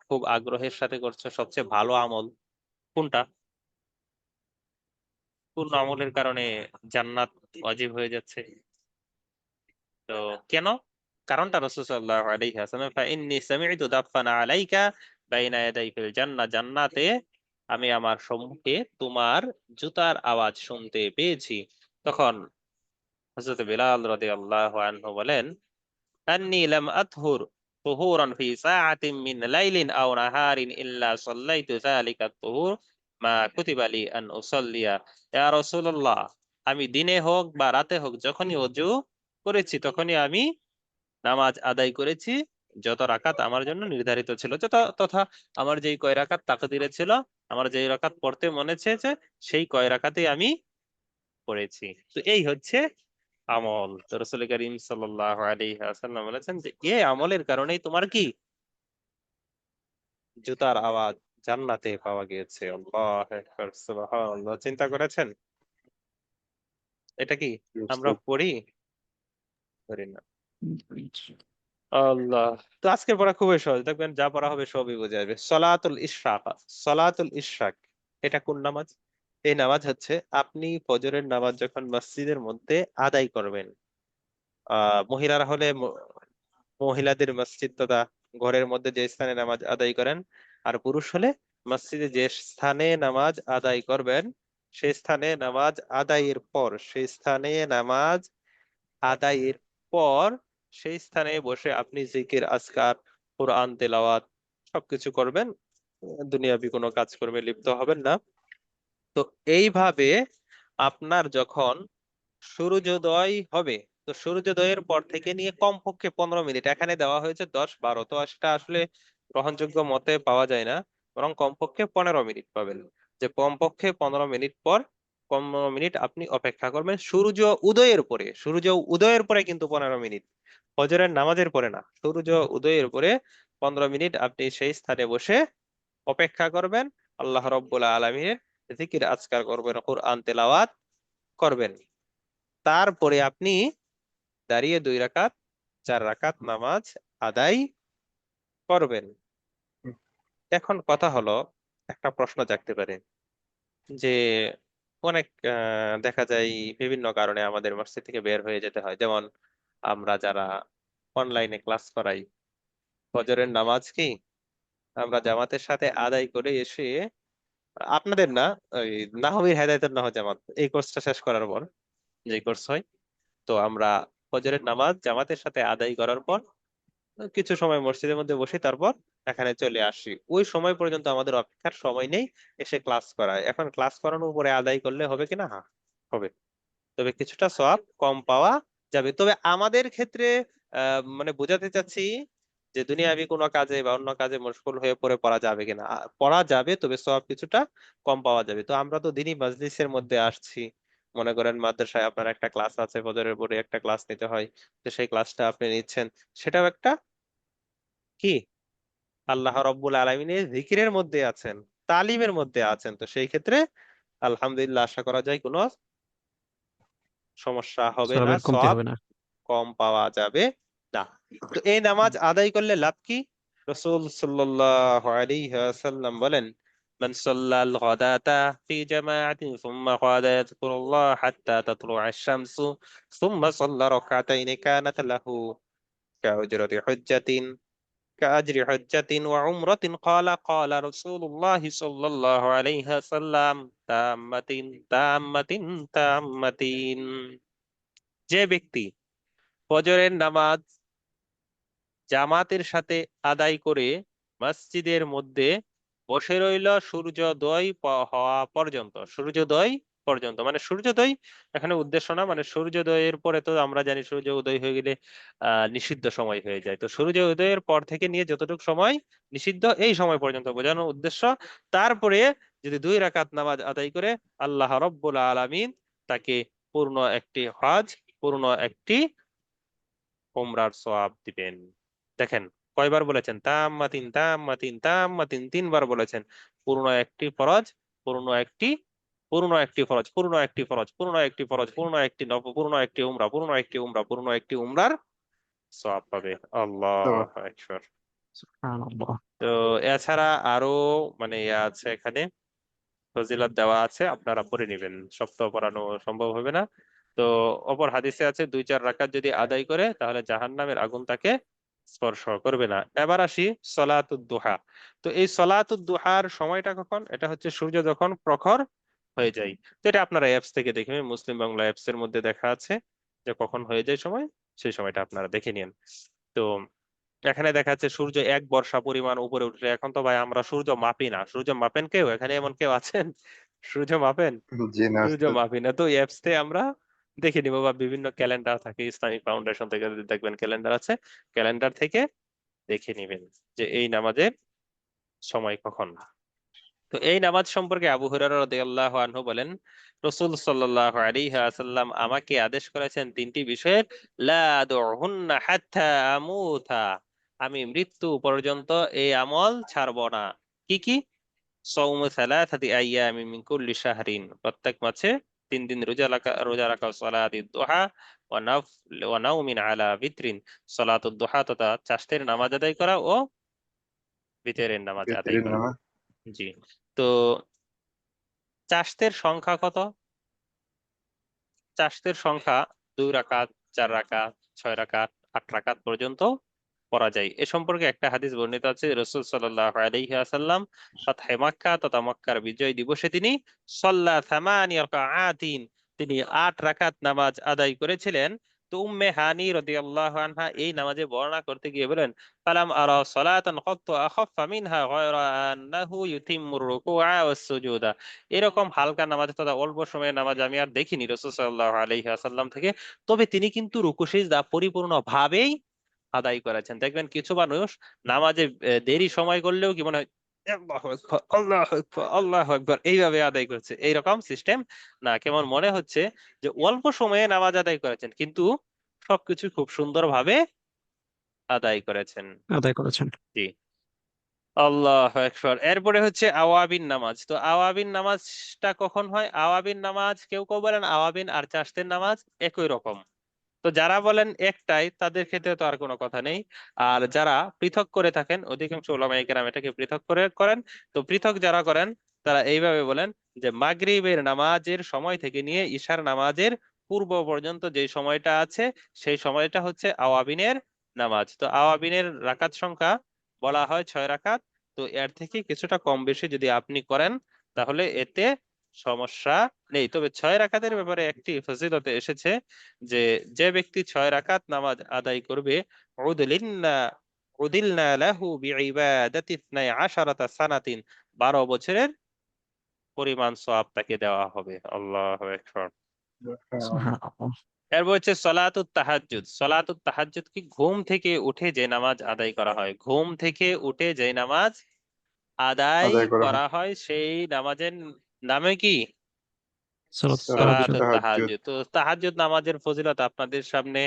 খুব আগ্রহের সাথে করছো, সবচেয়ে ভালো আমল কোনটা? কোন আমলের কারণে জান্নাত ওয়াজিব হয়ে যাচ্ছে? তো কেন? কারণটা রাসূল সাল্লাল্লাহু আলাইহি ওয়াসাল্লাম, ফাইন্নী সামি'তু দাফানা আলাইকা বাইনা ইয়াদাই ফিল জান্নাহ, জান্নাতে আমি আমার সম্মুখে তোমার জুতার আওয়াজ শুনতে পেয়েছি। তখন হযরত বিলাল রাদিয়াল্লাহু আনহু বলেন, আন্নী লাম আতহুর তুহুরান ফি সাআতিন মিন লাইলিন আও নাহারিন ইল্লা সাল্লাইতু যালিকা তুহুর মা কুতিবা লি আন উসাল্লিয়া। ইয়া রাসূলুল্লাহ, আমি দিনে হোক বা রাতে হোক যখনই ওযু করেছি তখনই আমি নামাজ আদায় করেছি যত রাকাত আমার জন্য নির্ধারিত ছিল, তথা আমার যেই কয় রাকাত তাকদীরে ছিল, আমার যেই রাকাত পড়তে মনে চেয়েছে সেই কয় রাকাতেই আমি পড়েছি। তো এই হচ্ছে আমল। তো রাসূল করিম সাল্লাল্লাহু আলাইহি ওয়াসাল্লাম বলেছেন যে এই আমলের কারণেই তোমার কি জুতার আওয়াজ জান্নাতে পাওয়া গিয়েছে। আল্লাহু আকবার, সুবহানাল্লাহ। চিন্তা করেছেন এটা কি বুঝতে আমরা পড়ি? করি না। আল্লাহ। তো আজকে পড়া খুবই সহজ, দেখবেন যা পড়া হবে সবই বোঝা যাবে। সলাতুল ইশরাক। সলাতুল ইশরাক এটা কোন নামাজ? এই নামাজ হচ্ছে আপনি ফজরের নামাজ যখন মসজিদের মধ্যে আদায় করবেন, মহিলারা হলে মহিলাদের মসজিদ তথা ঘরের মধ্যে যে স্থানে নামাজ আদায় করেন, আর পুরুষ হলে মসজিদে যে স্থানে নামাজ আদায় করবেন সেই স্থানে নামাজ আদায়ের পর, সেই স্থানে নামাজ আদায়ের পর সেই স্থানে বসে আপনি জিকির আজকার কোরআন তেলাওয়াত সবকিছু করবেন, দুনিয়াবি কোনো কাজ করবে লিপ্ত হবেন না। তো এইভাবে আপনার যখন সূর্যোদয় হবে, তো সূর্যোদয়ের পর থেকে নিয়ে কমপক্ষে 15 মিনিট, এখানে দেওয়া হয়েছে 10-12, তো সেটা আসলে গ্রহণযোগ্য মতে পাওয়া যায় না, বরং কমপক্ষে 15 মিনিট পাবেন। যে কমপক্ষে 15 মিনিট পর 15 মিনিট আপনি অপেক্ষা করবেন সূর্য উদয়ের পরে। সূর্য উদয়ের পরে কিন্তু 15 মিনিট, ফজরের নামাজের পরে না, সূর্য উদয়ের পরে 15 মিনিট আপনি সেই স্থানে বসে অপেক্ষা করবেন, আল্লাহ রব্বুল আলামিনের জিকির আজকার করবেন, কোরআন তেলাওয়াত করবেন। তারপরে আপনি দাঁড়িয়ে 2 রাকাত 4 রাকাত নামাজ আদায় করবেন। এখন কথা হলো, একটা প্রশ্ন জাগতে পারে যে অনেক দেখা যায় বিভিন্ন কারণে আমাদের মসজিদ থেকে বের হয়ে যেতে হয়, যেমন আমরা যারা অনলাইনে ক্লাস করাই। ফজরের নামাজ কি আমরা জামাতের সাথে আদায় করে এসে, আপনাদের না, ওই নাহবীর হেদায়েতুন নাহ জামাত এই কোর্সটা শেষ করার পর যে কোর্স হয়, তো আমরা ফজরের নামাজ জামাতের সাথে আদায় করার পর কিছু সময় মসজিদের মধ্যে বসে তারপর এখানে চলে আসি। ওই সময় পর্যন্ত আমাদের অপেক্ষার সময় নেই, এসে ক্লাস করায়। এখন ক্লাস করানোর উপরে আদায় করলে হবে কিনা? হ্যাঁ, হবে। তবে কিছুটা সওয়াব কম পাওয়া যাবে। তবে আমাদের ক্ষেত্রে মানে বোঝাতে চাচ্ছি যে দুনিয়াবি কোনো কাজে বা অন্য কাজে মশগুল হয়ে পড়ে পড়া যাবে কিনা, পড়া যাবে, তবে সওয়াব কিছুটা কম পাওয়া যাবে। তো আমরা তো দিনই মাজলিসের মধ্যে আসছি, মনে করেন মাদ্রাসায় আপনার একটা ক্লাস আছে, ফজরের পরে একটা ক্লাস নিতে হয়, তো সেই ক্লাসটা আপনি নিচ্ছেন, সেটাও একটা কি আল্লাহ রব্বুল আলামিনের জিকিরের মধ্যে আছেন, তালিমের মধ্যে আছেন। তো সেই ক্ষেত্রে আলহামদুলিল্লাহ আশা করা যায় কোনো সমস্যা হবে না, সবের কমতি সওয়াব হবে না। কম পাওয়া যাবে না। তো এই নামাজ আদায় করলে লাভ কি? রাসূল সাল্লাল্লাহু আলাইহি ওয়াসাল্লাম বলেন, মান সাল্লাল গাদাতা ফি জামাআতিন সুম্মা ক্বাদা ইয়াযকুরুল্লাহ হাত্তা তাতলু'a আশ-শামসু সুম্মা সাল্লা রাকআতাইন কানাত লাহু কাউজরাতি হুজ্জাতিন كأجر حجة وعمرة. قال رسول الله صلى الله عليه وسلم تامة تامة تامة. যে ব্যক্তি ফজরের নামাজ জামাতের সাথে আদায় করে মসজিদের মধ্যে বসে রইল সূর্যোদয় হওয়া পর্যন্ত, সূর্যোদয় পর্যন্ত, মানে সূর্যোদয় এখানে উদ্দেশ্য না, মানে সূর্যোদয়ের পরে তো আমরা জানি সূর্য উদয় হয়ে গেলে নিষিদ্ধ সময় হয়ে যায়। তো সূর্য উদয়ের পর থেকে নিয়ে যতটুকু সময় নিষিদ্ধ এই সময় পর্যন্ত বোঝানোর উদ্দেশ্য। তারপরে যদি 2 রাকাত নামাজ আদায় করে, আল্লাহ রব্বুল আলামিন তাকে পূর্ণ একটি হজ, পূর্ণ একটি উমরার সওয়াব দিবেন। দেখেন কয়বার বলেছেন, তাম্মাতিন তাম্মাতিন তাম্মাতিন, 3বার বলেছেন। পূর্ণ একটি ফরজ, পূর্ণ একটি, পূর্ণ একটি ফরজ, পূর্ণ একটি ফরজ, পূর্ণ একটি ফরজ, পূর্ণ একটি পূর্ণ একটি উমরা, পূর্ণ একটি উমরা, পূর্ণ একটি উমরার সওয়াব পাবে। তো আল্লাহু আকবার। সুবহানাল্লাহ। তো এছাড়া আরো মানে ইয়ে আছে এখানে, ফজিলত দেওয়া আছে, আপনারা পড়ে নেবেন, সব তো পড়ানো সম্ভব হবে না। তো অপর হাদিসে আছে 2-4 রাকাত যদি আদায় করে তাহলে জাহান্নামের আগুন তাকে স্পর্শ করবে না। এবার আসি সলাতুদ দুহা। তো এই সলাতুদ দুহার সময়টা কখন? এটা হচ্ছে সূর্য যখন প্রখর হয়ে যায়। তো এটা আপনারা অ্যাপস থেকে দেখবেন, মুসলিম বাংলা অ্যাপস এর মধ্যে দেখা আছে যে কখন হয়ে যায় সময়, সেই সময়টা আপনারা দেখে নিন। তো এখানে দেখা যাচ্ছে সূর্য 1 বর্ষা পরিমাণ উপরে উঠলে, এখন তো ভাই আমরা সূর্য মাপি না, সূর্য মাপেন কেউ? এখানে এমন কেউ আছেন সূর্য মাপেন? জি না সূর্য ওস্তাদ। মাপি না, তো অ্যাপস থেকে আমরা দেখে নিব, বা বিভিন্ন ক্যালেন্ডার থাকে, ইসলামিক ফাউন্ডেশন থেকে যদি দেখবেন ক্যালেন্ডার আছে, ক্যালেন্ডার থেকে দেখে নিবেন যে এই নামাজের সময় কখন। তো এই নামাজ সম্পর্কে আবু হুরায়রা রাদিয়াল্লাহু আনহু বলেন, রাসূল সাল্লাল্লাহু আলাইহি ওয়াসাল্লাম আমাকে আদেশ করেছেন 3টি বিষয়ের, লা আদউহুন্না হাত্তা আমুতা, আমি মৃত্যু পর্যন্ত এই আমল ছাড়ব না। কি কি? সাওমু সালাসাতি আইয়ামিন মিন কুল্লি শাহরিন, প্রত্যেক মাসে 3 দিন রোজা রাখা, সালাতুদ দুহা ওয়া নাওমিন আলা বিতরিন, সালাতুদ দুহা তথা চাষতের নামাজ আদায় করা ও বিতরের নামাজ আদায় বেতরিন করা। নামা। জি। তো চাষতের সংখ্যা কত? চাষতের সংখ্যা 2 রাকাত, 4 রাকাত, 6 রাকাত, 8 রাকাত পর্যন্ত পড়া যায়। এ সম্পর্কে একটা হাদিস বর্ণিত আছে, রাসূল সাল্লাল্লাহু আলাইহি ওয়াসাল্লাম ফাতহে মক্কা তথা মক্কার বিজয় দিবসে তিনি সাল্লা থামানিয়া রাকাআতিন, তিনি 8 রাকাত নামাজ আদায় করেছিলেন। তো উম্মে হানি রাদিয়াল্লাহু আনহা এই নামাজে বর্ণনা করতে গিয়ে বলেন, ফালাম আরা সালাতান কত্তু আখাফফা মিনহা গায়রা আন্নাহু ইউতিম্মুর রুকুআ ওয়াস সুজুদা, এরকম হালকা নামাজ তথা অল্প সময়ের নামাজ আমি আর দেখিনি রাসূল সাল্লাল্লাহু আলাইহি ওয়াসাল্লাম থেকে। তবে তিনি কিন্তু রুকু সিজদা পরিপূর্ণ ভাবেই আদায় করেছেন। দেখবেন কিছু মানুষ নামাজে দেরি সময় করলেও কি মনে হয় আল্লাহু আকবার, আল্লাহু আকবার, আল্লাহু আকবার এইভাবে আদায় করছে, এইরকম সিস্টেম না। কেমন মনে হচ্ছে যে অল্প সময়ে নামাজ আদায় করেছেন, কিন্তু সবকিছু খুব সুন্দরভাবে আদায় করেছেন। আদায় করেছেন। জি। আল্লাহ আকবার। এরপরে হচ্ছে আওয়াবিন নামাজ। তো আওয়াবিন নামাজটা কখন হয়? আওয়াবিন নামাজ কেউ কেউ বলেন আওয়াবিন আর চাষতের নামাজ একই রকম। তো যারা বলেন একটাই তাদের ক্ষেত্রে তো আর কোনো কথা নেই। আর যারা পৃথক করে থাকেন, অধিকাংশ উলামায়ে কেরাম এটাকে পৃথক করে করেন। তো পৃথক যারা করেন তারা এইভাবে বলেন যে মাগরিবের নামাজের সময় থেকে নিয়ে ঈশার নামাজের পূর্ব পর্যন্ত যে সময়টা আছে সেই সময়টা হচ্ছে আওয়াবিনের নামাজ। তো আওয়াবিনের রাকাত সংখ্যা বলা হয় 6 রাকাত। তো এর থেকে কিছুটা কম বেশি যদি আপনি করেন তাহলে এতে সমস্যা নেই। তবে 6 রাকাতের ব্যাপারে একটি ফজিলতে এসেছে যে যে ব্যক্তি 6 রাকাত নামাজ আদায় করবে উদলিল্না উদিলনা লাহু বিইবাদাতি 12 সানাতিন, 12 বছরের পরিমাণ সওয়াব তাকে দেওয়া হবে। আল্লাহু আকবার। সুবহানাল্লাহ। এরপর হচ্ছে সলাতুত তাহাজ্জুদ। সলাতুত তাহাজ্জুদ কি ঘুম থেকে উঠে যে নামাজ আদায় করা হয়, ঘুম থেকে উঠে যে নামাজ আদায় আদায় করা হয় করা হয় সেই নামাজের নামে কি সালাতুত সালাতুত তাহাজ্জুদ। সলাতুত তাহাজ্জুদ। তাহাজ্জুদ। তো তাহাজ্জুদ নামাজের ফজিলত আপনাদের সামনে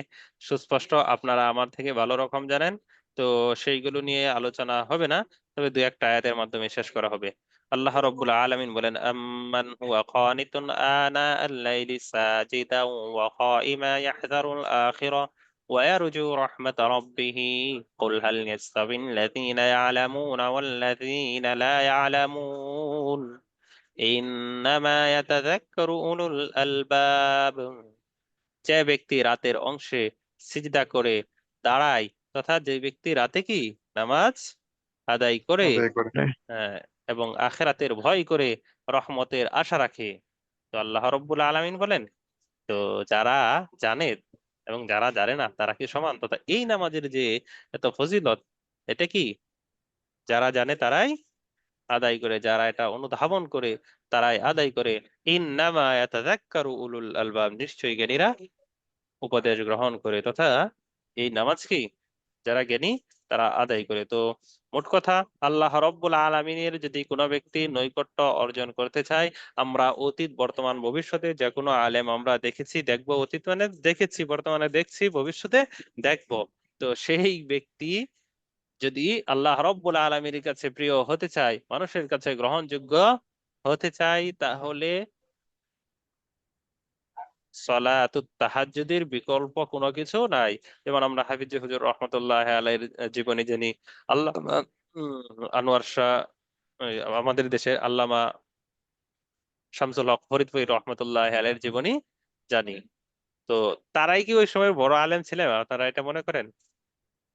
সুস্পষ্ট, আপনারা আমার থেকে ভালো রকম জানেন। তো সেইগুলো নিয়ে আলোচনা হবে না, তবে দুই একটা আয়াতের মাধ্যমে শেষ করা হবে। আল্লাহ রাব্বুল আলামিন বলেন, আম্মান হুয়া কানিতুন আনা আল-লাইলি সাজিদান ওয়া কাইমা ইয়াহযারুল আখিরা ওয়া ইয়ারজু রাহমাত রাব্বিহি কুল হাল ইয়াস্তাবিল লাযীনা ইয়া'লামুনা ওয়াল লাযীনা লা ইয়া'লামুন ইন্নামা ইয়াতাযাক্কারু উলুল আলবাব। যে ব্যক্তি রাতের অংশে সিজদা করে দাঁড়ায়, তথা যে ব্যক্তি রাতে কি নামাজ আদায় করে, আদায় করে হ্যাঁ, এবং আখিরাতের ভয় করে, রহমতের আশা রাখে। তো আল্লাহ রাব্বুল আলামিন বলেন, তো যারা জানে এবং যারা জানে না তারা কি সমান? তথা এই নামাজের যে এত ফজিলত, এটা কি যারা জানে তারাই আদায় করে, যারা এটা অনুধাবন করে তারাই আদায় করে। ইন্নামা ইয়াতাযাক্কারু উলুল আলবাব, নিশ্চয়ই জ্ঞানীরা উপদেশ গ্রহণ করে, তথা এই নামাজ কি যারা জ্ঞানী তারা আদায় করে। তো মোট কথা, আল্লাহ রাব্বুল আলামিনের যদি কোনো ব্যক্তি নৈকট্য অর্জন করতে চায়, আমরা অতীত বর্তমান ভবিষ্যতে যে কোনো আলেম আমরা দেখেছি, দেখবো, অতীত মানে দেখেছি, বর্তমানে দেখছি, ভবিষ্যতে দেখবো। তো সেই ব্যক্তি যদি আল্লাহ রাব্বুল আলামিনের কাছে প্রিয় হতে চায়, মানুষের কাছে গ্রহণযোগ্য হতে চায়, তাহলে সলাতুত তাহাজ্জুদের বিকল্প কোনো কিছু নাই। যেমন আমরা হাফিজ হুজুর রহমতুল্লাহ আলাইহির জীবনী জানি, আল্লামা আনোয়ার শাহ, আমাদের দেশে আল্লামা শামসুল হক ফরিদপুরি রহমতুল্লাহ আলাইহির জীবনী জানি। তো তারাই কি ওই সময় বড় আলেম ছিলেন, তারা এটা মনে করেন?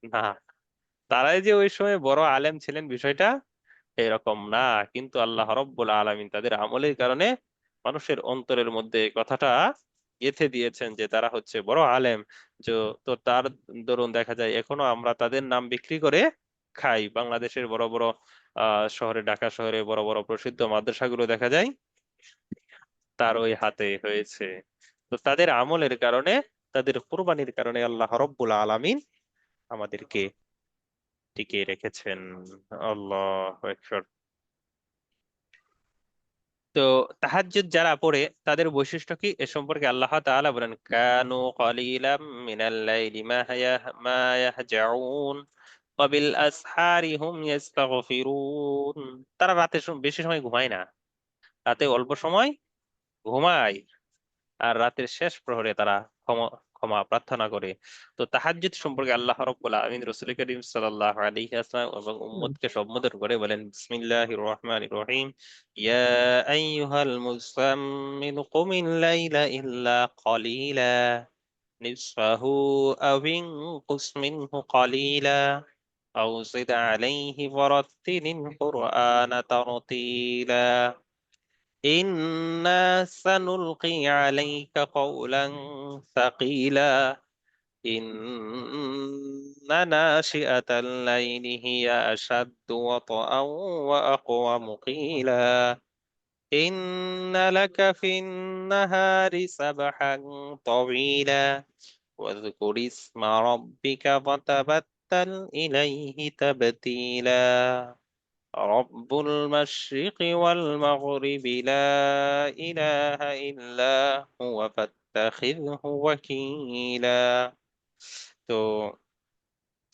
না, তারাই যে ওই সময় বড় আলেম ছিলেন বিষয়টা এরকম না। কিন্তু আল্লাহ রাব্বুল আলামিন তাদের আমলের কারণে মানুষের অন্তরের মধ্যে এই কথাটা গেঁথে দিয়েছেন যে তারা হচ্ছে বড় আলেম। যে তো তার দরুন দেখা যায় এখনো আমরা তাদের নাম বিক্রি করে খাই। বাংলাদেশের বড় বড় শহরে, ঢাকা শহরে বড় বড় প্রসিদ্ধ মাদ্রাসাগুলো দেখা যায় তার ওই হাতে হয়েছে। তো তাদের আমলের কারণে, তাদের কুরবানির কারণে আল্লাহ রাব্বুল আলামিন আমাদেরকে টিকিয়ে রেখেছেন। আল্লাহু আকবার। তো তাহাজ্জুদ যারা পড়ে তাদের বৈশিষ্ট্য কি এ সম্পর্কে আল্লাহ তাআলা বলেন, কানু কলিলাম মিনাল লাইলি মা ইয়াহজাউন ওয়া বিল আসহারি হুম ইস্তাগফিরুন। তারা রাতে বেশি সময় ঘুমায় না, রাতে অল্প সময় ঘুমায়, আর রাতের শেষ প্রহরে তারা ক্ষমা ক্ষমা প্রার্থনা করে। তো তাহাজ্জুদ সম্পর্কে আল্লাহ রাব্বুল আলামিন রাসূল করিম সাল্লাল্লাহু আলাইহি ওয়াসাল্লাম এবং উম্মতকে সম্বোধন করে বলেন, বিসমিল্লাহির রহমানির রহিম, ইয়া আইয়ুহাল মুযাম্মিল কুমিল লাইলা ইল্লা কলিলা নিসফাহু আও ইনকুস মিনহু কলিলা আও জিদ আলাইহি ওয়ারাত্তিলিল কুরআনা তারতিলা إنا سنلقي عليك قولا ثقيلا إن ناشئة الليل هي أشد وطئا وأقوم قيلا إن لك في النهار سبحا طويلا واذكر اسم ربك وتبتل إليه تبتيلا رب المشرق والمغرب لا إله إلا هو فاتخذه وكيلا। তো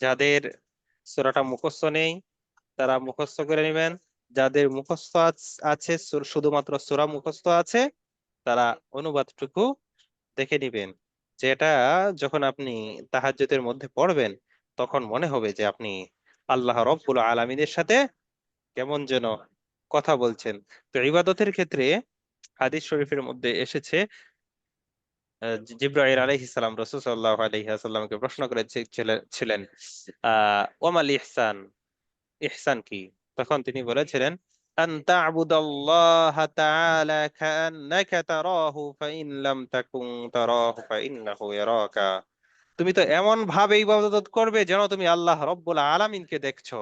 যাদের সূরাটা মুখস্থ নেই তারা মুখস্থ করে নেবেন, যাদের মুখস্থ আছে, শুধুমাত্র সূরা মুখস্থ আছে, তারা অনুবাদটুকু দেখে নিবেন। যেটা যখন আপনি তাহাজ্জুদের মধ্যে পড়বেন তখন মনে হবে যে আপনি আল্লাহ রাব্বুল আলামিনের সাথে কেমন যেন কথা বলছেন। তো ইবাদতের ক্ষেত্রে হাদিস শরীফের মধ্যে এসেছে জিবরাইল আলাইহিস সালাম রাসূল সাল্লাল্লাহু আলাইহি ওয়াসাল্লামকে প্রশ্ন ছিলেন ওয়ামাল ইহসান, ইহসান কি? তখন তিনি বলেছিলেন আন তা'বুদাল্লাহা তাআলা কাআন্নাকা তারাহু ফাইন লাম তাকুন তারাহু ফাইন্নাহু ইয়ারাকা। তুমি তো এমন ভাবে ইবাদত করবে যেন তুমি আল্লাহ রব্বুল আলামিনকে দেখছো।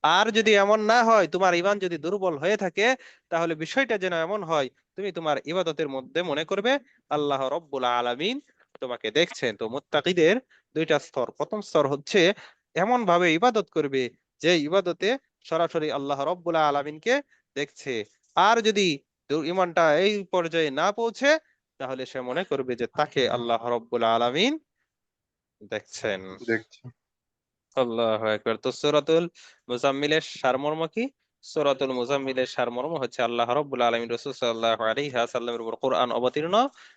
আর যদি এমন না হয়, তোমার ঈমান যদি দুর্বল হয়ে থাকে, তাহলে বিষয়টা যেন এমন হয় তুমি তোমার ইবাদতের মধ্যে মনে করবে আল্লাহ রব্বুল আলামিন তোমাকে দেখছেন। তো মুত্তাকিদের দুইটা স্তর। প্রথম স্তর হচ্ছে এমন ভাবে ইবাদত করবে যে ইবাদতে সরাসরি আল্লাহ রব্বুল আলামিনকে দেখছে। আর যদি ঈমানটা এই পর্যায়ে না পৌঁছে, তাহলে সে মনে করবে যে তাকে আল্লাহ রব্বুল আলামিন দেখছেন। দেখছি। আল্লাহু আকবার। তো সূরাতুল মুজাম্মিলের সারমর্ম কি? সূরাতুল মুজাম্মিলের সারমর্ম হচ্ছে আল্লাহ রাব্বুল আলামিন রাসূল সাল্লাল্লাহু আলাইহি ওয়াসাল্লামের উপর কোরআন অবতীর্ণ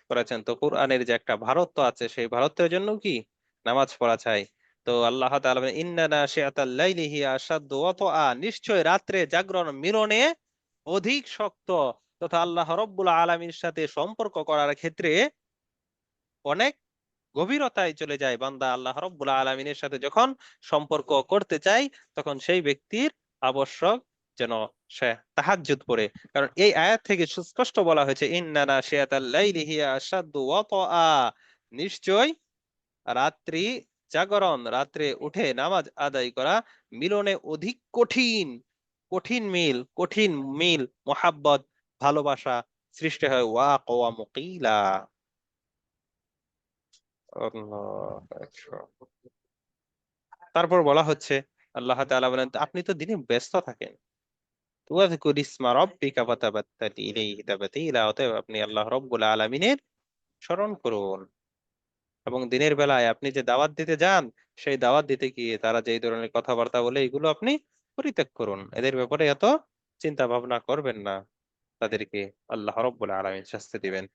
করেছেন। তো কোরআনের যে একটা ভারত্ব আছে, সেই ভারত্বের জন্য কি নামাজ পড়া চাই। তো আল্লাহ তাআলা বলেন ইন্না নাশিআতাল লাইলি হিয়া আশাদ্দু ওয়াতআ, নিশ্চয় রাত্রে জাগরণ মিলনে অধিক শক্ত। তথা আল্লাহ রাব্বুল আলামিনের সাথে সম্পর্ক করার ক্ষেত্রে অনেক গভীরতায় চলে যায়। বান্দা আল্লাহ রব্বুল আলামিনের সাথে যখন সম্পর্ক করতে চায়, তখন সেই ব্যক্তির আবশ্যক যেন সে তাহাজ্জুদ পড়ে। কারণ এই আয়াত থেকে সুস্পষ্ট বলা হয়েছে ইন্না নাশিয়াতাল লাইলি হিয়া আশাদ্দু ওয়াতআ, নিশ্চয় রাত্রি জাগরণ, রাত্রে উঠে নামাজ আদায় করা মিলনে অধিক কঠিন। কঠিন মিল মোহাব্বত, ভালোবাসা সৃষ্টি হয়। ওয়া মুকিলা। আল্লাহু আকবার। তারপর বলা হচ্ছে আল্লাহ তাআলা বলেন আপনি তো দিনে ব্যস্ত থাকেন। ওয়াযকুর ইসমা রাব্বিকা ফাতাবাত্তাল ইলাইহি তাবতীলা, অতএব আপনি আল্লাহ রাব্বুল আলামিনের স্মরণ করুন। এবং দিনের বেলায় আপনি যে দাওয়াত দিতে যান, সেই দাওয়াত দিতে গিয়ে তারা যে ধরনের কথাবার্তা বলে, এগুলো আপনি পরিত্যাগ করুন। এদের ব্যাপারে এত চিন্তা ভাবনা করবেন না, তাদেরকে আল্লাহ রাব্বুল আলামিন শাস্তি দিবেন।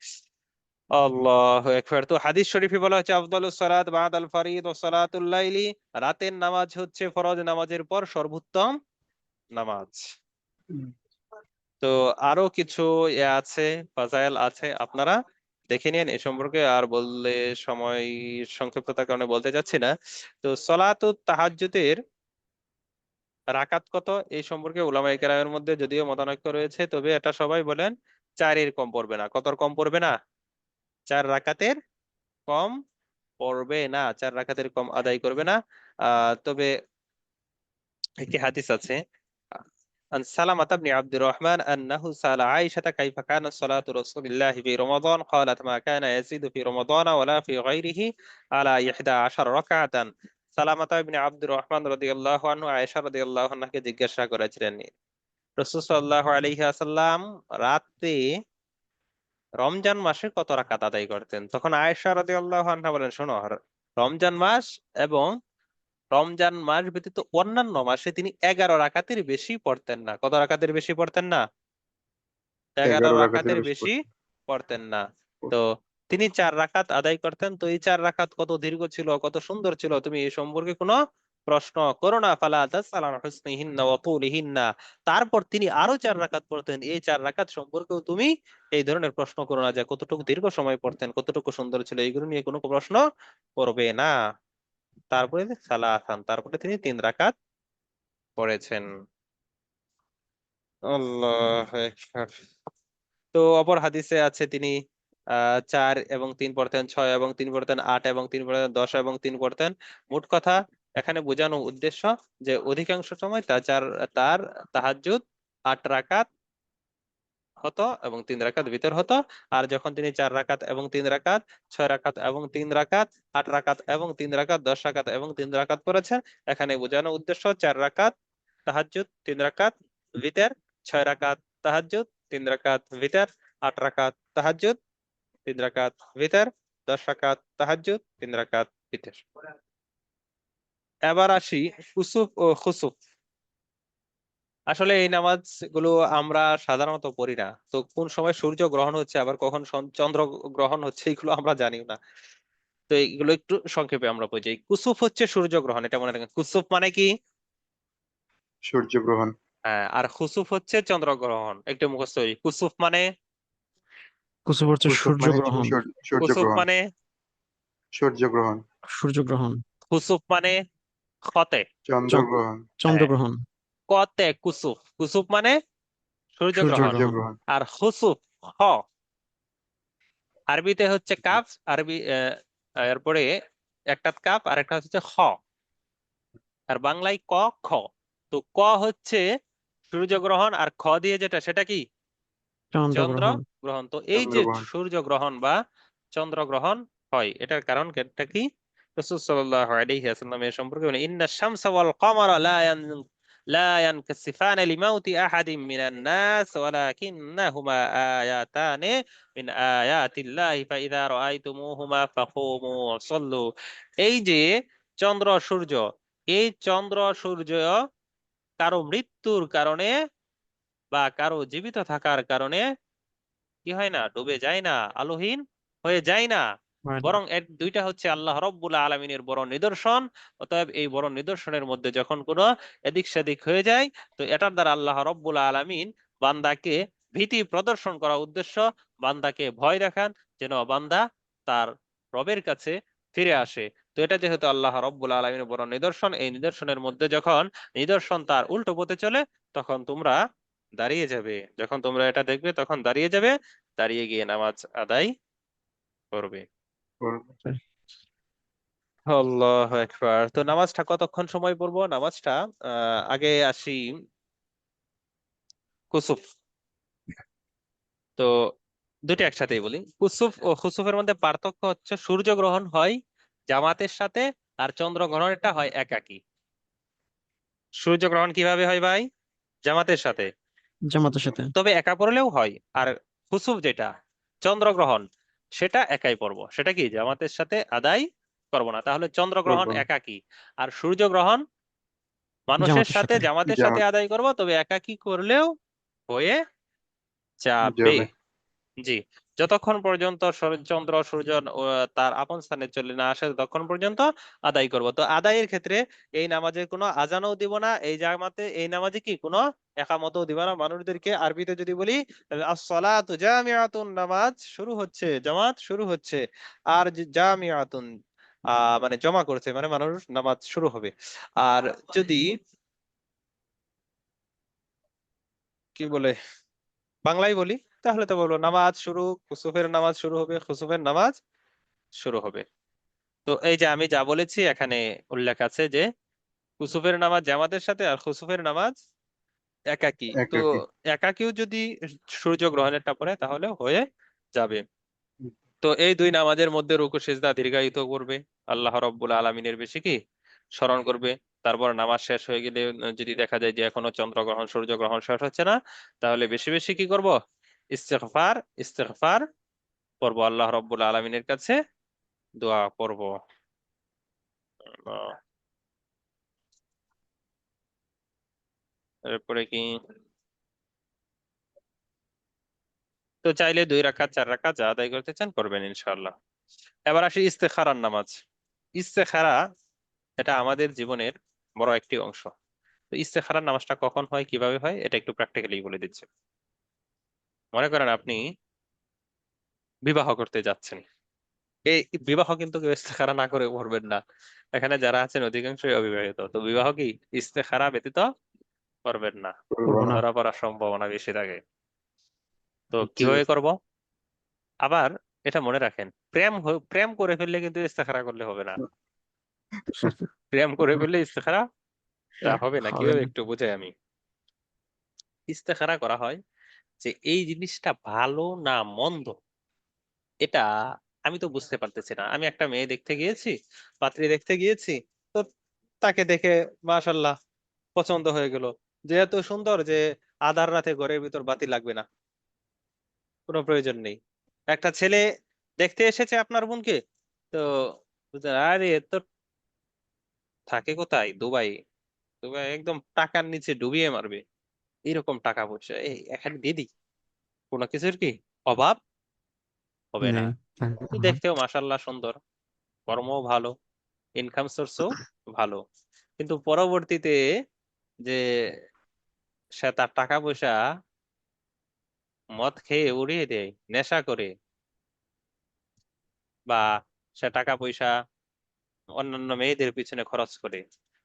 আল্লাহু আকবার। তো হাদিস শরীফে বলা হচ্ছে আফদালুস সালাত বাদাল ফরিদ ওয়া সালাতুল লাইলি, রাতের নামাজ হচ্ছে ফরজ নামাজের পর সর্বোত্তম নামাজ। তো আরো কিছু আছে, ফাজাইল আছে, আপনারা দেখে নিন এ সম্পর্কে। আর বললে সময় সংক্ষিপ্ততার কারণে বলতে যাচ্ছি না। তো সলাতুত তাহাজ্জুদের রাকাত কত, এই সম্পর্কে উলামায়ে কেরামের মধ্যে যদিও মতানৈক্য রয়েছে, তবে এটা সবাই বলেন 4-এর কম পড়বে না। কতর কম পড়বে না? 4 রাকাতের কম পড়বে না, 4 রাকাতের কম আদায় করবে না। তবে একটি হাদিস আছে عن سلمة بن عبد الرحمن أنه سأل عائشة كيف كانت صلاة رسول الله في رمضان قالت ما كان يزيد في رمضان ولا في غيره على 11 ركعة। সালামাতা ইবনে আব্দুর রহমান রাদিয়াল্লাহু আনহু আয়েশা রাদিয়াল্লাহু আনহাকে জিজ্ঞাসা করেছিলেন রাসূল সাল্লাল্লাহু আলাইহি ওয়াসাল্লাম রাতে রমজান মাসে কত রাকাত আদায় করতেন। তখন আয়েশা রাদিয়াল্লাহু আনহা বলেন, শোনো, রমজান মাস এবং রমজান মাস ব্যতীত অন্যান্য মাসে তিনি 11 রাকাতের বেশি পড়তেন না। কত রাকাতের বেশি পড়তেন না? 11 11 রাকাতের রাকাতের বেশি বেশি পড়তেন না। তো তিনি 4 রাকাত আদায় করতেন। তো এই 4 রাকাত কত দীর্ঘ ছিল, কত সুন্দর ছিল, তুমি এই সম্পর্কে কোনো প্রশ্ন করো না। ফালা তাসআল আন হুসনিহিন্না ওয়া তুলিহিন্না। তারপর তিনি আরো 4 রাকাত পড়তেন। এই 4 রাকাত সম্পর্কেও তুমি এই ধরনের প্রশ্ন করো না যে কতটুকু দীর্ঘ সময় পড়তেন, কতটুকু সুন্দর ছিল, এইগুলো নিয়ে কোনো প্রশ্ন করবে না। তারপরে সালাসান, তারপরে তিনি 3 রাকাত পড়েছেন। আল্লাহু আকবার। তো অপর হাদিসে আছে তিনি 4 এবং 3 পড়তেন, 6 এবং 3 পড়তেন, 8 এবং 3 পড়তেন, 10 এবং 3 পড়তেন। মোট কথা এখানে বোঝানো উদ্দেশ্য যে অধিকাংশ সময় তার তাহাজ্জুদ 8 রাকাত হতো এবং 3 রাকাত ভিতর হতো। আর যখন তিনি 4 রাকাত এবং 3 রাকাত, 6 রাকাত এবং 3 রাকাত, 8 রাকাত এবং 3 রাকাত, 10 রাকাত এবং 3 রাকাত পড়েছেন, এখানে বোঝানো উদ্দেশ্য 4 রাকাত তাহাজ্জুদ, 3 রাকাত ভিতর, 6 রাকাত তাহাজ্জুদ, 3 রাকাত ভিতর, 8 রাকাত তাহাজ্জুদ, 3 রাকাত ভিতর, 10 রাকাত তাহাজ্জুদ, 3 রাকাত ভিতর। এবার আসি কুসুফ ও খুসুফ। আসলে এই নামাজ গুলো আমরা সাধারণত পড়ি না। তো কোন সময় সূর্য গ্রহণ হচ্ছে আবার কখন চন্দ্র গ্রহণ হচ্ছে, এগুলো আমরা জানি না। তো এগুলো একটু সংক্ষেপে আমরা বুঝি। কুসুফ হচ্ছে সূর্য গ্রহণ, এটা মনে রাখেন। কুসুফ মানে কি? সূর্যগ্রহণ। হ্যাঁ। আর খুসুফ হচ্ছে চন্দ্রগ্রহণ। একটু মুখস্থ করি। কুসুফ মানে কুসুফ হচ্ছে কুসুফ মানে সূর্যগ্রহণ। কুসুফ সূর্যগ্রহণ। মানে সূর্যগ্রহণ। সূর্যগ্রহণ। কুসুফ মানে খতে। চন্দ্রগ্রহণ। হ্যাঁ, চন্দ্রগ্রহণ। কতে কুসুফ, কুসুফ মানে সূর্যগ্রহণ। সূর্যগ্রহণ। সূর্যগ্রহণ। আর হুসুফ হ, আরবিতে হচ্ছে কাফ, আরবি এরপরে একটা কাফ আর একটা হচ্ছে খ, আর বাংলায় ক খ। তো ক হচ্ছে সূর্যগ্রহণ, আর খ দিয়ে যেটা সেটা কি চন্দ্র চন্দ্রগ্রহণ। গ্রহণ। তো এই যে চন্দ্রগ্রহণ। সূর্যগ্রহণ বা চন্দ্রগ্রহণ হয়, এটার কারণ এটা কি? রাসূল সাল্লাল্লাহু আলাইহি ওয়াসাল্লাম এর সম্পর্কে বলেন, ইন্না শামসা ওয়াল কমারা লা ইয়ানকাসিফান লিমাউতি আহাদিন মিনান নাস ওয়ালাকিন্নাহুমা আয়াতানি মিন আয়াতিল্লাহি ফাইযা রাআইতুমুহুমা ফাকুমু ওয়াসাল্লু। এই যে চন্দ্র সূর্য, এই চন্দ্র সূর্য কারো মৃত্যুর কারণে বা কারো জীবিত থাকার কারণে কি হয় না, ডুবে যায় না, আলোহীন হয়ে যায় না, হয় না। বরং এর দুইটা হচ্ছে আল্লাহ রব্বুল আলমিনের বড় নিদর্শন। অতএব এই বড় নিদর্শনের মধ্যে যখন কোনো এদিক সেদিক হয়ে যায়, তো এটার দ্বারা আল্লাহ রব্বুল আলমিন বান্দাকে ভীতি প্রদর্শন করা উদ্দেশ্য, বান্দাকে ভয় দেখান যেন বান্দা তার রবের কাছে ফিরে আসে। তো এটা যেহেতু আল্লাহ রব্বুল আলমিনের বড় নিদর্শন, এই নিদর্শনের মধ্যে যখন নিদর্শন তার উল্টো পথে চলে, তখন তোমরা দাঁড়িয়ে যাবে। যখন তোমরা এটা দেখবে তখন দাঁড়িয়ে যাবে, দাঁড়িয়ে গিয়ে নামাজ আদায় করবে। আল্লাহু আকবার। তো নামাজটা কতক্ষণ সময় পড়বো? নামাজটা আগে আসি কুসুফ। তো দুটো একসাথেই বলি। কুসুফ ও খুসুফের মধ্যে পার্থক্য হচ্ছে সূর্যগ্রহণ হয় জামাতের সাথে, আর চন্দ্রগ্রহণটা হয় একাকী। সূর্যগ্রহণ কিভাবে হয় ভাই? জামাতের সাথে, জামাতের সাথে। তবে একা পড়লেও হয়। আর খুসুফ যেটা চন্দ্রগ্রহণ, সেটা একাই পড়বো। সেটা কি জামাতের সাথে আদায় করব না। তাহলে চন্দ্রগ্রহণ করবো না। একাকী, আর সূর্যগ্রহণ মানুষের জামাতের সাথে সাথে। জামাতের সাথে জামাত। আদায় করব, তবে একাকী করলেও হয়ে যাবে। যাবে। জি, যতক্ষণ পর্যন্ত চন্দ্র সূর্য তার আপন স্থানে চলে না আসে ততক্ষণ পর্যন্ত আদায় করব। তো আদায়ের ক্ষেত্রে এই নামাজে কোনো আজানও দিব না, এই জামাতে এই নামাজে কি কোনো একামতও দিব না। মানুষদেরকে আরবিতে যদি বলি আসসালাতু জামিআতুন, নামাজ শুরু হচ্ছে, জামাত শুরু হচ্ছে। আর জামিআতুন মানে জমা করছে, মানে মানুষ নামাজ শুরু হবে। আর যদি কি বলে বাংলায় বলি, তাহলে তো বলবো নামাজ শুরু, কুসুফের নামাজ শুরু হবে, খুসুফের নামাজ শুরু হবে। তো এই যে আমি যা বলেছি এখানে উল্লেখ আছে যে কুসুফের নামাজ জামাতের সাথে, আর খুসুফের নামাজ একাকী। তো একাকী। একাকীও যদি সূর্য গ্রহণেরটা পড়ে তাহলে হয়ে যাবে। তো এই দুই নামাজের মধ্যে রুকু সিজদা দীর্ঘায়িত করবে, আল্লাহ রব্বুল আলমিনের বেশি কি স্মরণ করবে। তারপর নামাজ শেষ হয়ে গেলে যদি দেখা যায় যে এখনো চন্দ্রগ্রহণ সূর্যগ্রহণ শেষ হচ্ছে না, তাহলে বেশি বেশি কি করব? ইস্তেগফার, ইস্তেগফার করবো, আল্লাহ রব্বুল আলমিনের কাছে দোয়া করব। এরপরে কি, তো চাইলে 2 রাকাত 4 রাকাত যা আদায় করতে চান করবেন ইনশাআল্লাহ। এবার আসি ইস্তেখারার নামাজ। ইস্তেখারা এটা আমাদের জীবনের বড় একটি অংশ। তো ইস্তেখারার নামাজটা কখন হয়, কিভাবে হয়, এটা একটু প্র্যাকটিক্যালি বলে দিচ্ছি। মনে করেন আপনি বিবাহ করতে যাচ্ছেন, এই বিবাহ কিন্তু কেউ ইস্তেখারা না করে করবেন না। এখানে যারা আছেন অধিকাংশই অবিবাহিত, তো বিবাহ কি ইস্তেখারা ব্যতীত করবেন না, করবো করবো না। না। ধরা পড়ার সম্ভাবনা বেশি থাকে। তো জি। কিভাবে করব? আবার এটা মনে রাখেন, প্রেম করে ফেললে কিন্তু ইস্তেখারা করলে হবে না। প্রেম করে ফেললে ইস্তেখারা হবে না। হবে কিভাবে না। একটু বুঝাই আমি। ইস্তেখারা করা হয় যে এই জিনিসটা ভালো না মন্দ, এটা আমি তো বুঝতে পারতেছি না। আমি একটা মেয়ে দেখতে গিয়েছি, পাত্রী দেখতে গিয়েছি, তো তাকে দেখে মাশাল্লাহ পছন্দ হয়ে গেল, যে এত সুন্দর যে আধার রাতে ঘরের ভিতর বাতি লাগবে না, কোনো প্রয়োজন নেই। একটা ছেলে দেখতে এসেছে আপনার বোনকে, তো বুঝলেন, আরে এ তো থাকে কোথায়, দুবাই, দুবাই একদম টাকার নিচে ডুবিয়ে মারবে, এরকম টাকা পয়সা এই এখানে দিয়ে দিই, কোনো কিছুর কি অভাব হবে না। নেই। তো হ্যাঁ। দেখতেও মাশাল্লাহ সুন্দর, কর্মও ভালো, ইনকাম সোর্সও ভালো, কিন্তু পরবর্তীতে যে সে তার টাকা পয়সা মদ খেয়ে উড়িয়ে দেয়, নেশা করে, বা সে টাকা পয়সা অন্যান্য মেয়েদের পিছনে খরচ করে,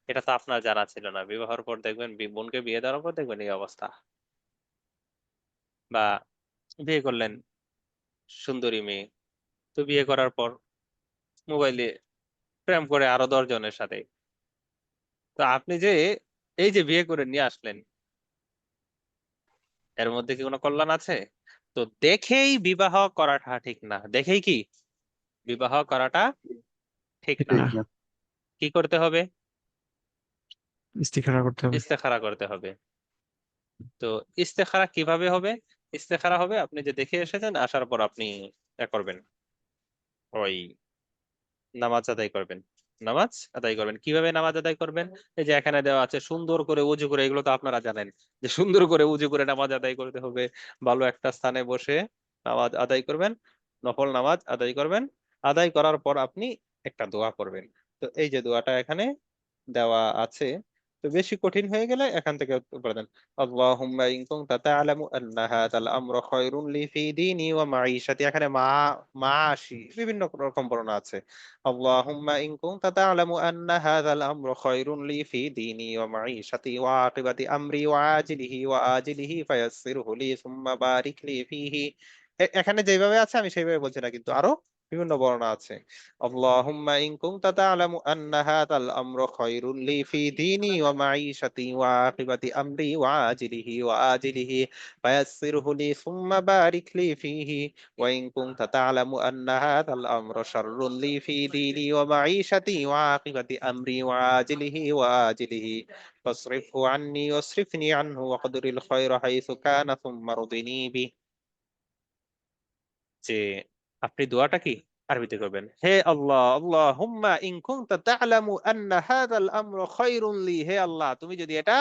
এটা তো আপনার জানা ছিল না। বিবাহের পর দেখবেন, বোনকে বিয়ে দেওয়ার পর দেখবেন এই অবস্থা। বা বিয়ে করলেন সুন্দরী মেয়ে, তো বিয়ে করার পর মোবাইলে প্রেম করে আরো 10 জনের সাথে। তো আপনি যে এই যে বিয়ে করে নিয়ে আসলেন, এর মধ্যে কি কোনো কল্যাণ আছে? তো দেখেই বিবাহ করাটা ঠিক না। দেখেই কি বিবাহ করাটা ঠিক ঠিক না। ঠিক না, না। কি করতে হবে? ইস্তিখারা করতে হবে। ইস্তেখারা করতে হবে। তো ইস্তেখারা কিভাবে হবে? ইস্তেখারা হবে, আপনি যে দেখে এসেছেন, আসার পর আপনি করবেন, ওই নামাজ আদায় করবেন। নামাজ আদায় করবেন কিভাবে? নামাজ আদায় করবেন, এই যে এখানে দেওয়া আছে, সুন্দর করে উজু করে। এগুলো তো আপনারা জানেন যে সুন্দর করে উজু করে নামাজ আদায় করতে হবে। ভালো একটা স্থানে বসে নামাজ আদায় করবেন, নফল নামাজ আদায় করবেন। আদায় করার পর আপনি একটা দোয়া করবেন। তো এই যে দোয়াটা এখানে দেওয়া আছে, তো বেশি কঠিন হয়ে গেলে এখান থেকে বলে দেন, আল্লাহুম্মা ইন কুনতা তা'লামু আন্না হাযাল আমরা খায়রুন লি ফি দীনি ওয়া মাঈশাতি। এখানে মাআশি বিভিন্ন রকম বর্ণনা আছে। আল্লাহুম্মা ইন কুনতা তা'লামু আন্না হাযাল আমরা খায়রুন লি ফি দীনি ওয়া মাঈশাতি ওয়া আকিবাতি আমরি ওয়া আজিলিহি ওয়া আজিলিহি ফায়াসসিরহু লি সুম্মা বারিক লি ফিহি। এখানে যেভাবে আছে আমি সেইভাবে বলছি না, কিন্তু আরো বিভিন্ন বর্ণনা আছে। اللهم إن كنت تعلم أن هذا الأمر خير لي في ديني ومعيشتي وعاقبة أمري وعاجله وآجله فيسره لي ثم بارك لي فيه. وإن كنت تعلم أن هذا الأمر شر لي في ديني ومعيشتي وعاقبة أمري وعاجله وآجله فاصرفه عني واصرفني عنه واقدر الخير حيث كان ثم ارضني به. যে আপনি দোয়াটা কি আরবিতে করবেন, হে আল্লাহ, আল্লাহুম্মা ইন কুনতা তা'লামু আন্না হাযাল আমরু খায়রুন লি, হে আল্লাহ, তুমি যদি এটা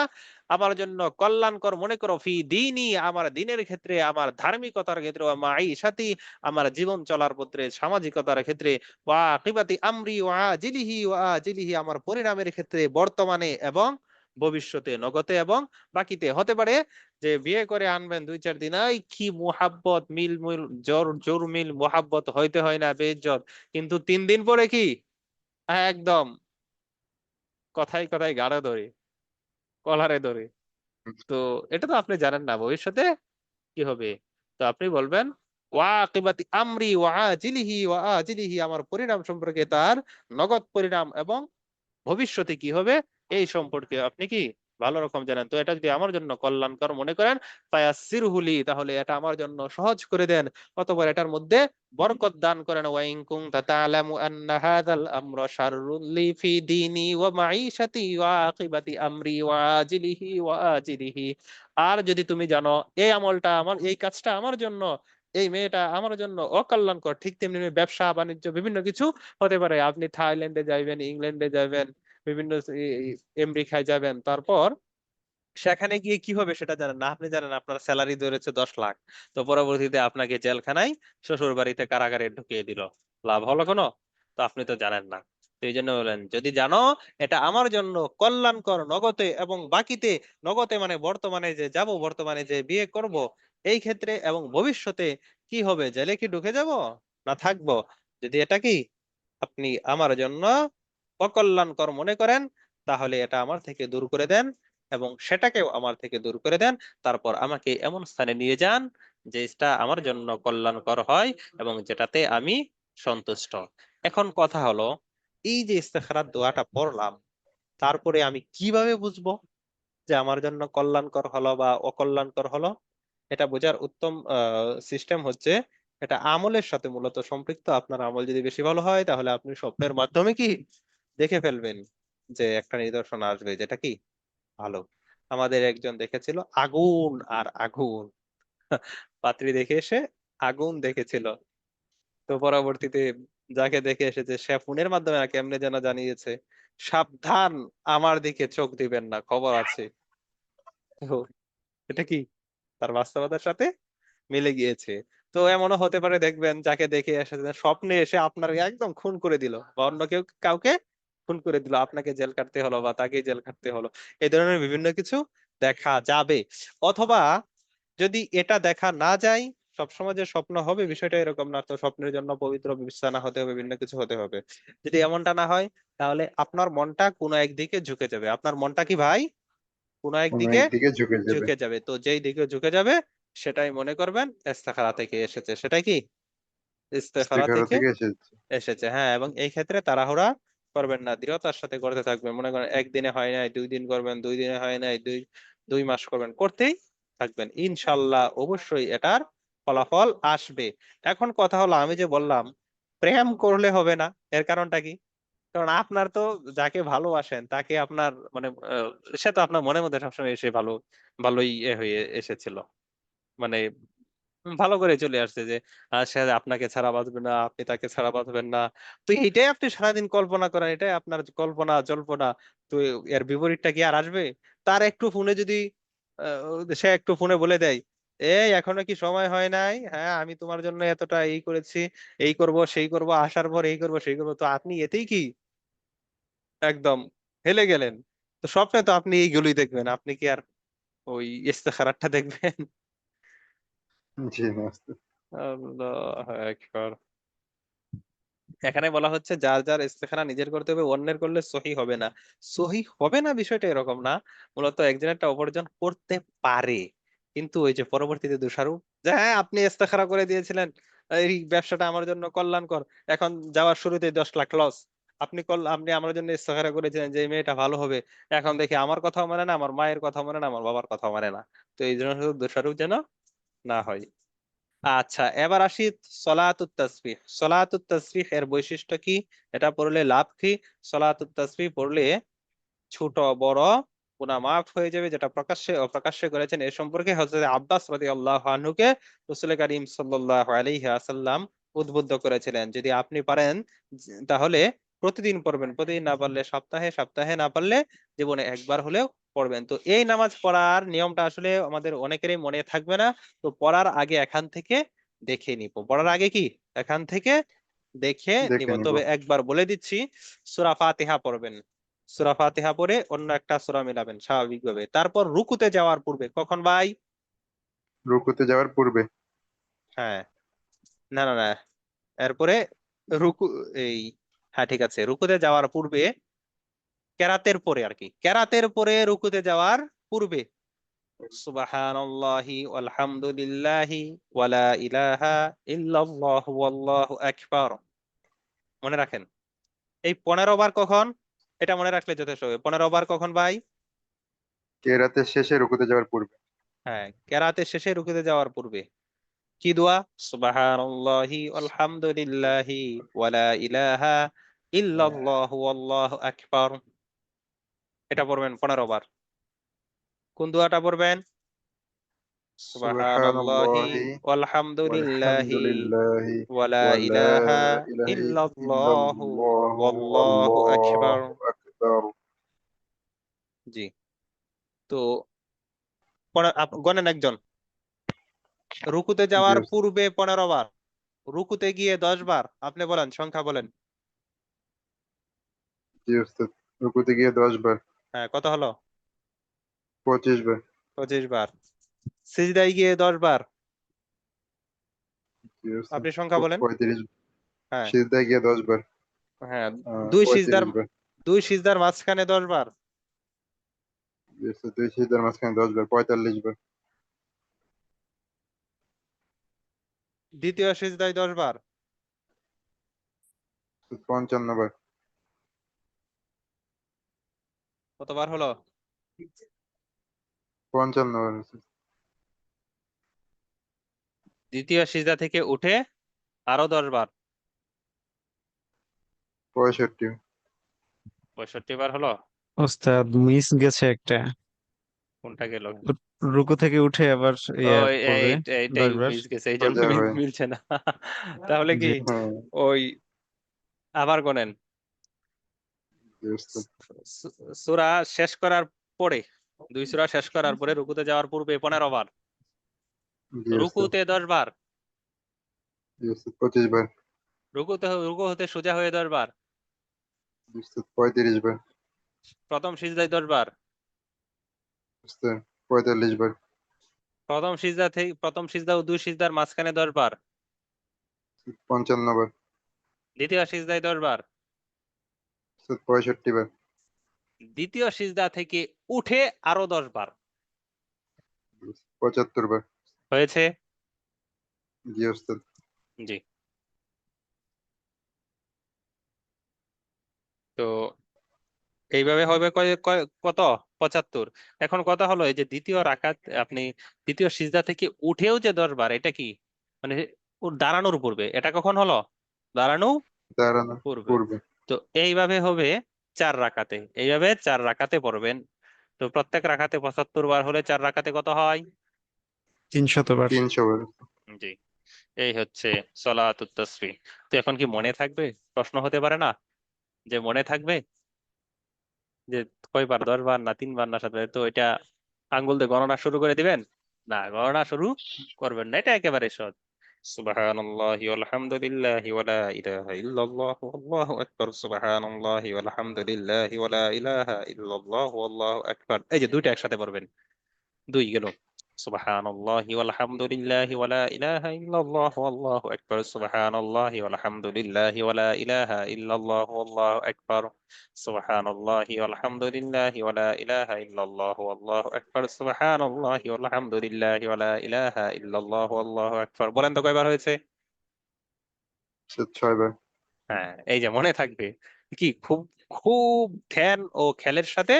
আমার জন্য কল্যাণকর মনে করো, ফি দীনি, আমার দিনের ক্ষেত্রে, আমার ধার্মিকতার ক্ষেত্রে, ওয়া মাঈশাতি, আমার জীবন চলার পথে, সামাজিকতার ক্ষেত্রে, ওয়া আকিবাতি আমরি ওয়া আজিলিহি ওয়া আজিলিহি, আমার পরিণামের ক্ষেত্রে, বর্তমানে এবং ভবিষ্যতে, নগতে এবং বাকিতে। হতে পারে যে বিয়ে করে আনবেন 2-4 দিন, এই কি মোহাব্বত, মিল মিল জোর জোর মিল মোহাব্বত হইতে হয় না বেইজ্জত, কিন্তু 3 দিন পরে কি একদম কথায় কথায় গাড়ে ধরে, কলারে ধরে। তো এটা তো আপনি জানেন না ভবিষ্যতে কি হবে। তো আপনি বলবেন ওয়া আকিবাতি আমরি ওয়া আজিলিহি ওয়া আজিলিহি, আমার পরিণাম সম্পর্কে, তার নগদ পরিণাম এবং ভবিষ্যতে কি হবে এই সম্পর্কে আপনি কি ভালো রকম জানেন। তো এটা যদি আমার জন্য কল্যাণকর মনে করেন, ফায়াসসিরহুলি, তাহলে এটা আমার জন্য সহজ করে দেন, অতঃপর এটার মধ্যে বরকত দান করেন। ওয়া ইন কুনতা তা'লামু আন্না হাযাল আমরা শাররুল লি ফি দীনি ওয়া মাঈশাতি ওয়া আকিবাতি আমরি ওয়া আজিলিহি ওয়া আজিলিহি। আর যদি তুমি জানো এই আমলটা আমার, এই কাজটা আমার জন্য, এই মেয়েটা আমার জন্য অকল্যাণকর, ঠিক তেমনি ব্যবসা বাণিজ্য বিভিন্ন কিছু হতে পারে। আপনি থাইল্যান্ডে যাবেন, ইংল্যান্ডে যাবেন, বিভিন্ন আমেরিকায় যাবেন, তারপর সেখানে গিয়ে কি হবে সেটা জানেন না। আপনি জানেন আপনার স্যালারি ধরেছে 10 লাখ, তো পরবর্তীতে আপনাকে জেলখানায়, শ্বশুর বাড়িতে, কারাগারে ঢুকিয়ে দিল। লাভ হলো কোনো? তো আপনি তো জানেন না। তো এই জন্য বলেন, যদি জানো এটা আমার জন্য কল্যাণকর নগদে এবং বাকিতে, নগদে মানে বর্তমানে যে যাব, বর্তমানে যে বিয়ে করব, এই ক্ষেত্রে এবং ভবিষ্যতে কি হবে, জেলে কি ঢুকে যাব না থাকবো, যদি এটা কি আপনি আমার জন্য অকল্যাণকর মনে করেন, তাহলে এটা আমার থেকে দূর করে দেন এবং সেটাকেও আমার থেকে দূর করে দেন। তারপর আমাকে এমন স্থানে নিয়ে যান যেটা আমার জন্য কল্যাণকর হয় এবং যেটাতে আমি সন্তুষ্ট। এখন কথা হলো, এই যে ইস্তেখারার দোয়াটা পড়লাম, তারপরে আমি কিভাবে বুঝবো যে আমার জন্য কল্যাণকর হলো বা অকল্যাণকর হলো? এটা বোঝার উত্তম সিস্টেম হচ্ছে, এটা আমলের সাথে মূলত সম্পৃক্ত। আপনার আমল যদি বেশি ভালো হয়, তাহলে আপনি স্বপ্নের মাধ্যমে কি দেখে ফেলবেন যে একটা নিদর্শন আসবে যেটা কি ভালো। আমাদের একজন দেখেছিল আগুন আর আগুন, পাত্রী দেখে এসে আগুন দেখেছিল। তো পরবর্তীতে যাকে দেখে এসেছে সে ফোনের মাধ্যমে না কেমনে যেন জানিয়েছে, সাবধান, আমার দিকে চোখ দিবেন না, খবর আছে। তো এটা কি তার বাস্তবতার সাথে মিলে গিয়েছে। তো এমনও হতে পারে, দেখবেন যাকে দেখে এসেছেন স্বপ্নে এসে আপনার একদম খুন করে দিল, বা অন্য কেউ কাউকে খুন করে দিল, আপনাকে জেল কাটতে হলো বা তাকে জেল কাটতে হলো। এই ধরনের বিভিন্ন কিছু দেখা যাবে। অথবা যদি এটা দেখা না যায়, সবসময় যে স্বপ্ন হবে বিষয়টা এরকম না, তো স্বপ্নের জন্য পবিত্র বিছানা হতে হবে, ভিন্ন কিছু হতে হবে। যদি এমনটা না হয়, তাহলে আপনার মনটা কোনো একদিকে ঝুঁকে যাবে। আপনার মনটা কি ভাই কোনো কোনো একদিকে একদিকে ঝুঁকে যাবে। ঝুঁকে যাবে। তো যেই দিকে ঝুঁকে যাবে সেটাই মনে করবেন ইস্তেখারা থেকে এসেছে। সেটাই কি ইস্তেখারা ইস্তেখারা থেকে থেকে এসেছে। এসেছে। হ্যাঁ, এবং এই ক্ষেত্রে তাড়াহুড়া করবেন না, দৃঢ়তার সাথে করতে থাকবেন। মনে করেন একদিনে হয় নাই 2 দিন করবেন, 2 দিনে হয় নাই 2 মাস করবেন, করতেই থাকবেন। ইনশাল্লাহ অবশ্যই এটার ফলাফল আসবে। এখন কথা হলো, আমি যে বললাম প্রেম করলে হবে না, এর কারণটা কি? কারণ আপনার তো যাকে ভালোবাসেন তাকে আপনার মানে সে তো আপনার মনের মধ্যে সবসময় এসে ভালোই হয়ে এসেছিল, মানে ভালো করে চলে আসছে যে সে আপনাকে ছাড়া বাঁচবে না, আপনি তাকে ছাড়া বাঁচবেন না। তো এইটাই আপনি সারাদিন কল্পনা করেন, এটাই আপনার কল্পনা জল্পনা। তো এর বিপরীতটা কি আর আসবে? তার একটু ফোনে যদি সে একটু ফোনে বলে দেয়, এই এখনো কি সময় হয় নাই, হ্যাঁ আমি তোমার জন্য এতটা এই করেছি, এই করব সেই করব, আসার পর এই করব সেই করব, তো আপনি এতেই কি একদম হেলে গেলেন? তো স্বপ্নে তো আপনি এইগুলোই দেখবেন, আপনি কি আর ওই ইস্তেখারাতটা দেখবেন? জি মাস্টার। আল্লাহ আকবার। এখানে বলা হচ্ছে যার যার ইস্তেখারা নিজের করতে হবে, অন্যের করলে সহি হবে না। সহি হবে না বিষয়টা এরকম না, মূলত একজনেরটা অপরজন করতে পারে, কিন্তু ওই যে পরবর্তীতে দোষারোপ, যে হ্যাঁ আপনি ইস্তেখারা করে দিয়েছিলেন এই ব্যবসাটা আমার জন্য কল্যাণকর, এখন যাওয়ার শুরুতে 10 লাখ লস। আপনি আমার জন্য ইস্তেখারা করেছিলেন যে এই মেয়েটা ভালো হবে, এখন দেখি আমার কথাও মানে না, আমার মায়ের কথা মানে না, আমার বাবার কথা মানে না। তো এই জন্য শুধু দোষারোপ যেন না হয়। আচ্ছা, এবার আসি সলাতুত তাসবিহ। সলাতুত তাসবিহ এর বৈশিষ্ট্য কি? এটা পড়লে লাভ কি? সলাতুত তাসবিহ পড়লে ছোট বড় গুনাহ মাফ হয়ে যাবে, যেটা প্রকাশ্যে অপ্রকাশ্যে করেছেন। এ সম্পর্কে হযরত আব্বাস রাদিয়াল্লাহু আনহুকে রাসূল করিম সাল্লাল্লাহু আলাইহি ওয়াসাল্লাম উদ্বুদ্ধ করেছিলেন, যদি আপনি পারেন তাহলে প্রতিদিন পড়বেন, প্রতিদিন না পারলে সপ্তাহে, সপ্তাহে না পারলে জীবনে একবার হলেও পড়বেন। তো এই নামাজ পড়ার নিয়মটা আসলে আমাদের অনেকেরই মনে থাকবে না। তো পড়ার আগে এখান থেকে দেখে নিব, পড়ার আগে কি এখান থেকে দেখে নিব। দেখে নিব। তবে একবার বলে দিচ্ছি, সূরা ফাতিহা পড়বেন, সূরা ফাতিহা পড়ে অন্য একটা সূরা মিলাবেন স্বাভাবিকভাবে। তারপর রুকুতে যাওয়ার পূর্বে, কখন ভাই? রুকুতে যাওয়ার পূর্বে। হ্যাঁ, না না না, এরপরে রুকু এই হ্যাঁ ঠিক আছে, রুকুতে যাওয়ার পূর্বে, কেরাতের পরে আর কি, কেরাতের পরে রুকুতে যাওয়ার পূর্বে সুবহানাল্লাহি ওয়ালহামদুলিল্লাহি ওয়ালা ইলাহা ইল্লাল্লাহু ওয়াল্লাহু আকবার মনে রাখেন। এই 15 বার কখন? এটা মনে রাখলে যথেষ্ট হবে। 15 বার কখন ভাই? কেরাতের শেষে রুকুতে যাওয়ার পূর্বে। হ্যাঁ, কেরাতের শেষে রুকুতে যাওয়ার পূর্বে। কি দোয়া? সুবহানাল্লাহি আলহামদুলিল্লাহি ওয়ালা ইলাহা ইল্লাল্লাহু আল্লাহু আকবার। এটা পড়বেন 15 বার। কোন দোয়াটা পড়বেন? সুবহানাল্লাহি সুবহানাল্লাহি ওয়ালহামদুলিল্লাহি ওয়ালহামদুলিল্লাহি ওয়ালা ওয়ালা ইলাহা ইলাহা ইল্লাল্লাহু ইল্লাল্লাহু ওয়াল্লাহু আকবার। আল্লাহু আকবার। জি। তো গণেন একজন। রুকুতে জি যাওয়ার উস্তাদ। পূর্বে 15 বার, রুকুতে গিয়ে 10 বার। আপনি বলেন, সংখ্যা বলেন। জি উস্তাদ। রুকুতে গিয়ে 10 বার। হ্যাঁ, কত হলো? 25 বার। 25 বার। সিজদায় গিয়ে 10 বার। জি উস্তাদ। আপনি সংখ্যা বলেন। 35। হ্যাঁ সিজদায় গিয়ে 10 বার। হ্যাঁ, দুই সিজদার 35 বার। দুই সিজদার মাঝখানে 10 বার। জি উস্তাদ। দুই সিজদার মাঝখানে 10 বার, 45 বার। দ্বিতীয় সিজদায় 10 বার। 55 বার। কতবার হলো? 55 বার উস্তাদ। দ্বিতীয় সিজদা থেকে উঠে আরো 10 বার। 65। 65 বার হলো। ওস্তাদ মিস গেছে একটা। কোনটা গেল? রুকু থেকে উঠে আবার ও পড়বে এইটাই 10 বার। মিস গেছে, এই জন্য সোজা হয়ে। মিলছে না। তাহলে কি জি। হ্যাঁ। ওই আবার গোনেন। জি উস্তাদ। সূরা শেষ করার পরে, 2 সূরা শেষ করার পরে রুকুতে যাওয়ার পূর্বে 15 বার, জি উস্তাদ। রুকুতে 10 বার, জি উস্তাদ। 25 বার। রুকু হতে সোজা হয়ে 10 বার, জি উস্তাদ। 35 বার। প্রথম সিজদায় 10 বার, উস্তাদ। 45 বার। প্রথম সিজদা ও দুই সিজদার মাঝখানে 10 বার, 55 বার, দ্বিতীয় সিজদায় 10 বার, উস্তাদ 65 বার, দ্বিতীয় সিজদা থেকে উঠে আরো 10 বার। 75 বার। হয়েছে? জি উস্তাদ। জি। তো এইভাবে হবে কত? 75। এখন কথা হলো এই যে দ্বিতীয় রাকাত আপনি দ্বিতীয় সিজদা থেকে উঠেও যে 10 বার, এটা কি মানে ওর দাঁড়ানোর পূর্বে? এটা কখন হলো? দাঁড়ানো দাঁড়ানো পূর্বে। পূর্বে। তো এইভাবে হবে 4 রাকাতে, এইভাবে 4 রাকাতে পড়বেন। তো প্রত্যেক রাকাতে 75 বার হলে 4 রাকাতে কত হয়? 300 বার। 300 বার। জি। এই হচ্ছে সলাতুত তাসবিহ। তো এখন কি মনে থাকবে? প্রশ্ন হতে পারে না যে মনে থাকবে যে কয়বার, 10 বার না 3 বার না 7 বার? তো এটা আঙ্গুল দিয়ে গণনা শুরু করে দিবেন? না, গণনা শুরু করবেন না, এটা একেবারে সহজ। সুবহানাল্লাহি ওয়ালহামদুলিল্লাহি ওয়ালা ইলাহা ইল্লাল্লাহু আল্লাহু আকবার, সুবহানাল্লাহি ওয়ালহামদুলিল্লাহি ওয়ালা ইলাহা ইল্লাল্লাহু আল্লাহু আকবার। এই যে দুইটা একসাথে পড়বেন, 2 গেল। সুবহানাল্লাহি ওয়ালহামদুলিল্লাহি ওয়ালা ইলাহা ইল্লাল্লাহু আল্লাহু আকবার, সুবহানাল্লাহি ওয়ালহামদুলিল্লাহি ওয়ালা ইলাহা ইল্লাল্লাহু আল্লাহু আকবার, সুবহানাল্লাহি ওয়ালহামদুলিল্লাহি ওয়ালা ইলাহা ইল্লাল্লাহু আল্লাহু আকবার, সুবহানাল্লাহি ওয়ালহামদুলিল্লাহি ওয়ালা ইলাহা ইল্লাল্লাহু আল্লাহু আকবার। বলেন তো কয়বার হয়েছে? উস্তাদ 6 বার। হ্যাঁ, এই যে মনে থাকবে। কি খুব খুব ধ্যান ও খেয়ালের সাথে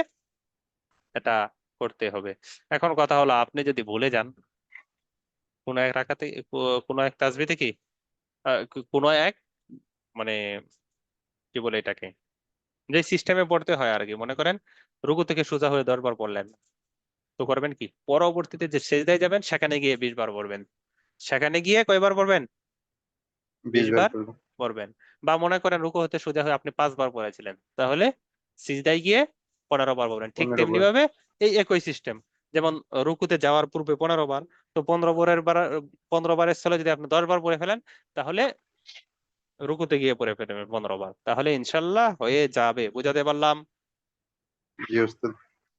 এটা করতে হবে। এখন কথা হলো আপনি যদি ভুলে যান কোন এক রাকাতে, কোন এক তাসবিহ থেকে, কোন এক মানে কি বলে এটাকে, যে সিস্টেমে পড়তে হয় আর কি, মনে করেন রুকু থেকে সোজা হয়ে 10 বার পড়লেন, তো করবেন কি পরবর্তীতে যে সেজদায় যাবেন সেখানে গিয়ে 20 বার পড়বেন। সেখানে গিয়ে কয়বার পড়বেন? 20 20 বার বার করবো। পড়বেন। বা মনে করেন রুকু হতে সোজা হয়ে আপনি 5 বার পড়েছিলেন, তাহলে সিজদায় গিয়ে 15 বার পড়বেন। ঠিক 15 তেমনি বার। ভাবে এই একই সিস্টেম, যেমন রুকুতে যাওয়ার পূর্বে 15 বার, তো 15 বারের স্থলে যদি আপনি 10 বার পড়ে ফেলেন, তাহলে রুকুতে গিয়ে পড়ে ফেলবেন 15 বার, তাহলে ইনশাল্লাহ হয়ে যাবে। বুঝাতে পারলাম? জি উস্তাদ।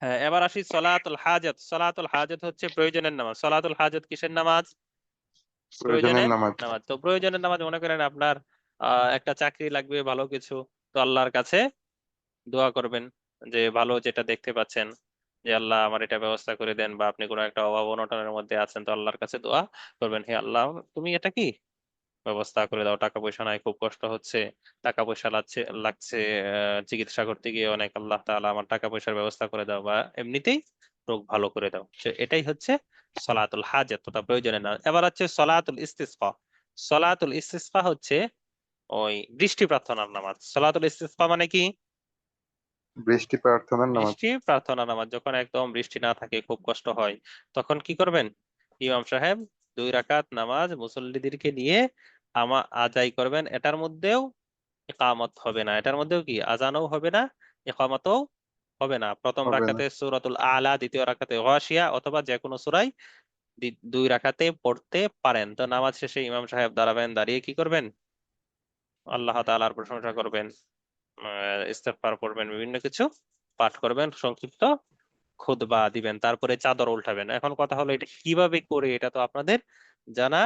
হ্যাঁ, এবার আসি সলাতুল হাজাত। সলাতুল হাজাত হচ্ছে প্রয়োজনের নামাজ। সলাতুল হাজাত কিসের নামাজ? প্রয়োজনের প্রয়োজনের নামাজ। নামাজ। তো প্রয়োজনের নামাজ মনে করেন আপনার একটা চাকরি লাগবে, ভালো কিছু, তো আল্লাহর কাছে দোয়া করবেন যে ভালো যেটা দেখতে পাচ্ছেন, যে আল্লাহ আমার এটা ব্যবস্থা করে দেন, বা আপনি কোনো একটা অভাব অনটনের মধ্যে আছেন, তো আল্লাহর কাছে দোয়া করবেন, হে আল্লাহ তুমি এটা কি ব্যবস্থা করে দাও, টাকা পয়সা নাই, খুব কষ্ট হচ্ছে, টাকা পয়সা লাগছে লাগছে চিকিৎসা করতে গিয়ে অনেক, আল্লাহ তাআলা আমার টাকা পয়সার ব্যবস্থা করে দাও, বা এমনিতেই রোগ ভালো করে দাও। তো এটাই হচ্ছে সলাতুল হাজাত তথা প্রয়োজনের নামাজ। এবার হচ্ছে সলাতুল ইস্তিসকা। সলাতুল ইস্তিসকা হচ্ছে ওই বৃষ্টি প্রার্থনার নামাজ। সলাতুল ইস্তিসকা মানে কি? বৃষ্টি প্রার্থনার নামাজ। বৃষ্টি প্রার্থনা নামাজ। যখন একদম বৃষ্টি না থাকে, খুব কষ্ট হয়, তখন কি করবেন? ইমাম সাহেব 2 রাকাত নামাজ মুসল্লিদেরকে নিয়ে আদায় করবেন। এটার মধ্যেও ইকামত হবে না, এটার মধ্যেও কি আজানও হবে না, ইকামতও হবে না। প্রথম হবে না। রাকাতে সূরাতুল আলা, দ্বিতীয় রাকাতে গাশিয়া, অথবা যে কোনো সূরাই 2 রাকাতে পড়তে পারেন। তো নামাজ শেষে ইমাম সাহেব দাঁড়াবেন, দাঁড়িয়ে কি করবেন? আল্লাহ তাআলার প্রশংসা করবেন, ইস্তেগফার করবেন, বিভিন্ন কিছু পাঠ করবেন, সংক্ষিপ্ত খুতবা দিবেন, তারপরে চাদর উল্টাবেন। এখন কথা হলো এটা কিভাবে করে, এটা তো আপনাদের জানা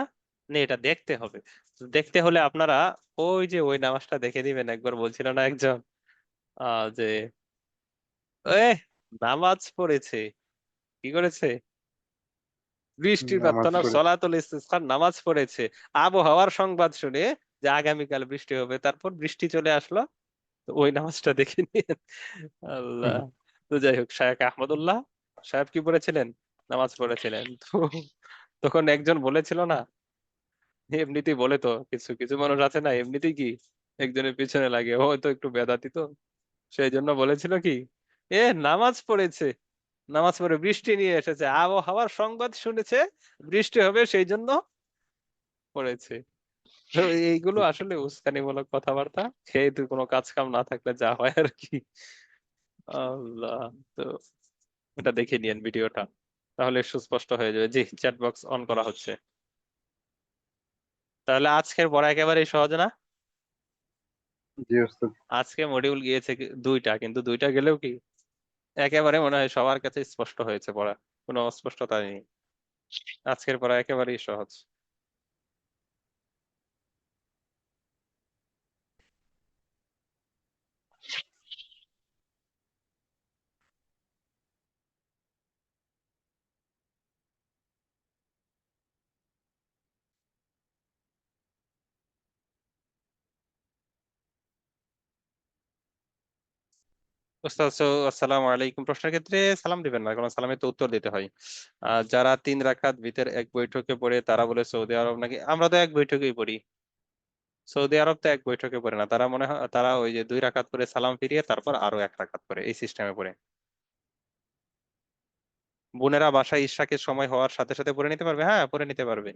নেই, এটা দেখতে হবে। তো দেখতে হলে আপনারা ওই যে ওই নামাজটা দেখে দিবেন। একবার বলছিল না একজন যে এ নামাজ পড়েছে, কি করেছে? বৃষ্টির নামাজ প্রার্থনা পড়ে। সলাতুল ইস্তিসকার নামাজ পড়েছে, আবহাওয়ার সংবাদ শুনে যে আগামীকাল বৃষ্টি হবে, তারপর বৃষ্টি চলে আসলো, তো ওই নামাজটা দেখে নিয়ে আল্লাহ। তো যাই হোক, শায়েখ আহমদুল্লাহ সাহেব কি পড়েছিলেন? নামাজ পড়েছিলেন। তো তখন একজন বলেছিল না, এমনিতেই বলে, তো কিছু কিছু মানুষ আছে না এমনিতেই কি একজনের পিছনে লাগে, ও তো একটু বেদাতি, তো সেই জন্য বলেছিল কি, এ নামাজ পড়েছে, নামাজ পড়ে বৃষ্টি নিয়ে এসেছে, আবহাওয়ার সংবাদ শুনেছে বৃষ্টি হবে, সেই জন্য পড়েছে। তো এইগুলো আসলে উস্কানিমূলক কথাবার্তা, খেয়ে তুই কোনো কাজ কাম না থাকলে যা হয় আর কি। আল্লাহ। তো এটা দেখে নিয়েন ভিডিওটা, তাহলে সুস্পষ্ট হয়ে যাবে। জি, চ্যাট বক্স অন করা হচ্ছে। তাহলে আজকের পড়া একেবারেই সহজ না? জি উস্তাদ। আজকে মডিউল গিয়েছে 2টা, কিন্তু 2টা গেলেও কি একেবারে মনে হয় সবার কাছে স্পষ্ট হয়েছে পড়া, কোনো অস্পষ্টতা নেই। আজকের পড়া একেবারেই সহজ। উস্তাদ, আসসালামু আলাইকুম। প্রশ্নের ক্ষেত্রে সালাম দিবেন না, কারণ সালামে তো উত্তর দিতে হয়। যারা 3 রাকাত ভিতর এক বৈঠকে পড়ে তারা বলে সৌদি আরব নাকি? আমরা তো এক বৈঠকেই পড়ি। সৌদি আরব তো এক বৈঠকে পড়ে না, তারা মনে হয় তারা ওই যে 2 রাকাত করে সালাম ফিরিয়ে তারপর আরো 1 রাকাত করে এই সিস্টেমে পড়ে। বোনেরা বাসায় ইশাকের সময় হওয়ার সাথে সাথে পড়ে নিতে পারবে? হ্যাঁ, পড়ে নিতে পারবে।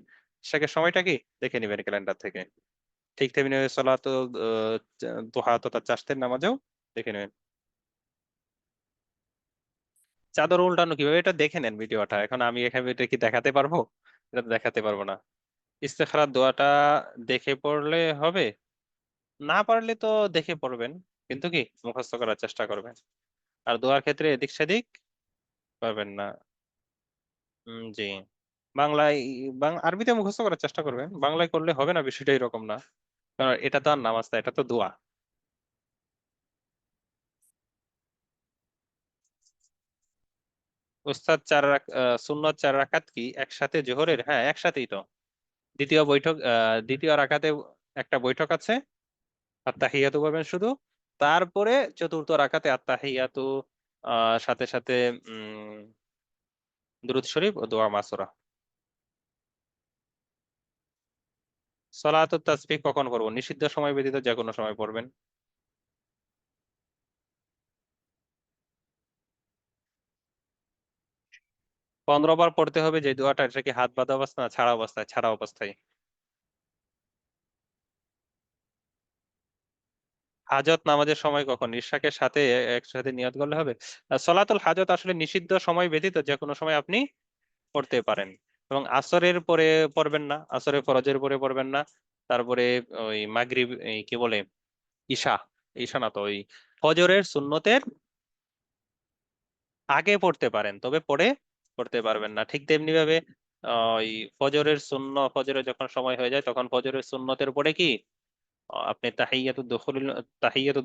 ইশাকের সময়টা কি দেখে নিবেন ক্যালেন্ডার থেকে। ঠিক তেমনি ওই সলাতুল দুহা তথা চাষতের নামাজেও দেখে নেবেন। চাদর উল্টানো কিভাবে এটা দেখে নেন ভিডিওটা। এখন আমি এখানে এটা কি দেখাতে পারবো? এটা তো দেখাতে পারবো না। ইস্তেখারার দোয়াটা দেখে পড়লে হবে? না পারলে তো দেখে পড়বেন, কিন্তু কি মুখস্থ করার চেষ্টা করবেন। আর দোয়ার ক্ষেত্রে এদিক সেদিক পারবেন না। জি। বাংলায়, আরবিতে মুখস্থ করার চেষ্টা করবেন, বাংলায় করলে হবে না, বিষয়টা এরকম না। কারণ এটা তো আর নামাজ না, এটা তো দোয়া। উস্তাদ, সুন্নত 4 রাকাত কি একসাথে জোহরের? হ্যাঁ, একসাথেই তো। দ্বিতীয় রাকাতে একটা বৈঠক আছে, আত্তাহিয়াতু করবেন শুধু। তারপরে চতুর্থ রাকাতে আত্তাহিয়াতু সাথে সাথে উম দুরূদ শরীফ ও দোয়া মাসুরা। সলাতুত তাসবিহ কখন পড়বো? নিষিদ্ধ সময় ব্যতীত যে কোনো সময় পড়বেন। / 15 বার পড়তে হবে যে দোয়াটা, এটা কি হাত বাঁধা অবস্থা না ছাড়া অবস্থায়? ছাড়া অবস্থায়। হাজত নামাজের সময় কখন? ইশাকের সাথে একসাথে নিয়ত করলে হবে? সলাতুল হাজত আসলে নিষিদ্ধ সময় ব্যতীত যে কোনো সময় আপনি পড়তে পারেন। এবং আসরের পরে পড়বেন না, আসরে ফরজের পরে পড়বেন না। তারপরে ওই মাগরিব, এই কি বলে, ঈশা, ঈশা না তো, ওই ফজরের সুন্নতের আগে পড়তে পারেন, তবে পরে পড়তে পারবেন না। ঠিক তেমনি ভাবে ওই ফজরের যখন সময় হয়ে যায় তখন ফজরের সুন্নতের পরে কি আপনি তাহিয়াতু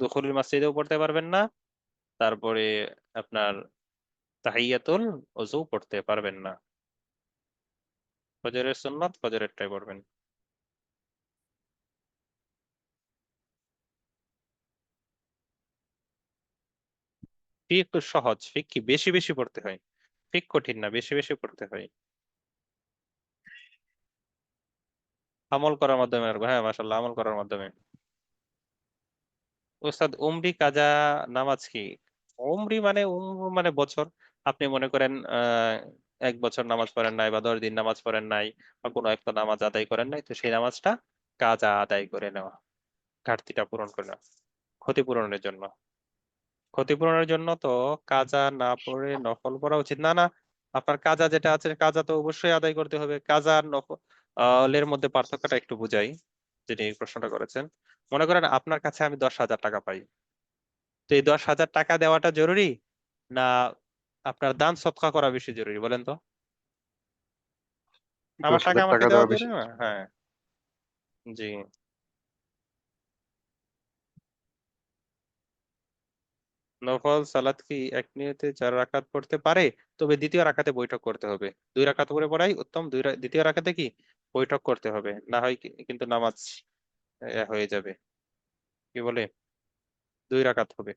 দুখুলুল মসজিদেও পড়তে পারবেন না। তারপরে আপনার তাহিয়াতুল ওযু পড়তে পারবেন না। ফজরের সুন্নত ফজরেরটাই পড়বেন। ফিক তো সহজ, ফিক কি বেশি বেশি পড়তে হয়? ফিক কঠিন না, বেশি বেশি পড়তে হয়। আমল করার মাধ্যমে আর, হ্যাঁ মাশাআল্লাহ, আমল করার মাধ্যমে। ওস্তাদ, উমরি কাজা নামাজ কি? উমরি মানে মানে বছর। আপনি মনে করেন 1 বছর নামাজ পড়েন নাই বা 10 দিন নামাজ পড়েন নাই বা কোনো একটা নামাজ আদায় করেন নাই, তো সেই নামাজটা কাজা আদায় করে নেওয়া, ঘাটতিটা পূরণ করে নেওয়া, ক্ষতিপূরণের জন্য। ক্ষতিপূরণের জন্য তো কাজা না পড়ে নফল পড়া উচিত না, না। আপনার কাজা যেটা আছে, কাজা তো অবশ্যই আদায় করতে হবে। কাজা আর নফল এর মধ্যে পার্থক্যটা একটু বুঝাই, যিনি এই প্রশ্নটা করেছেন। মনে করেন আপনার কাছে আমি 10,000 টাকা পাই, তো এই 10,000 টাকা দেওয়াটা জরুরি, না আপনার দান সদকা করা বেশি জরুরি, বলেন তো? আমার দশ টাকা হাজার আমাকে টাকা দেওয়া দেওয়া বেশি। জরুরি না? হ্যাঁ। জি। নফল সালাত কি এক নিয়তে 4 রাকাত পড়তে পারে, তবে দ্বিতীয় রাকাতে বৈঠক করতে হবে। 2 রাকাত করে পড়াই উত্তম, দ্বিতীয় রাকাতে কি বৈঠক করতে হবে, না হয় কিন্তু নামাজ হয়ে যাবে, কি বলে, 2 রাকাত হবে।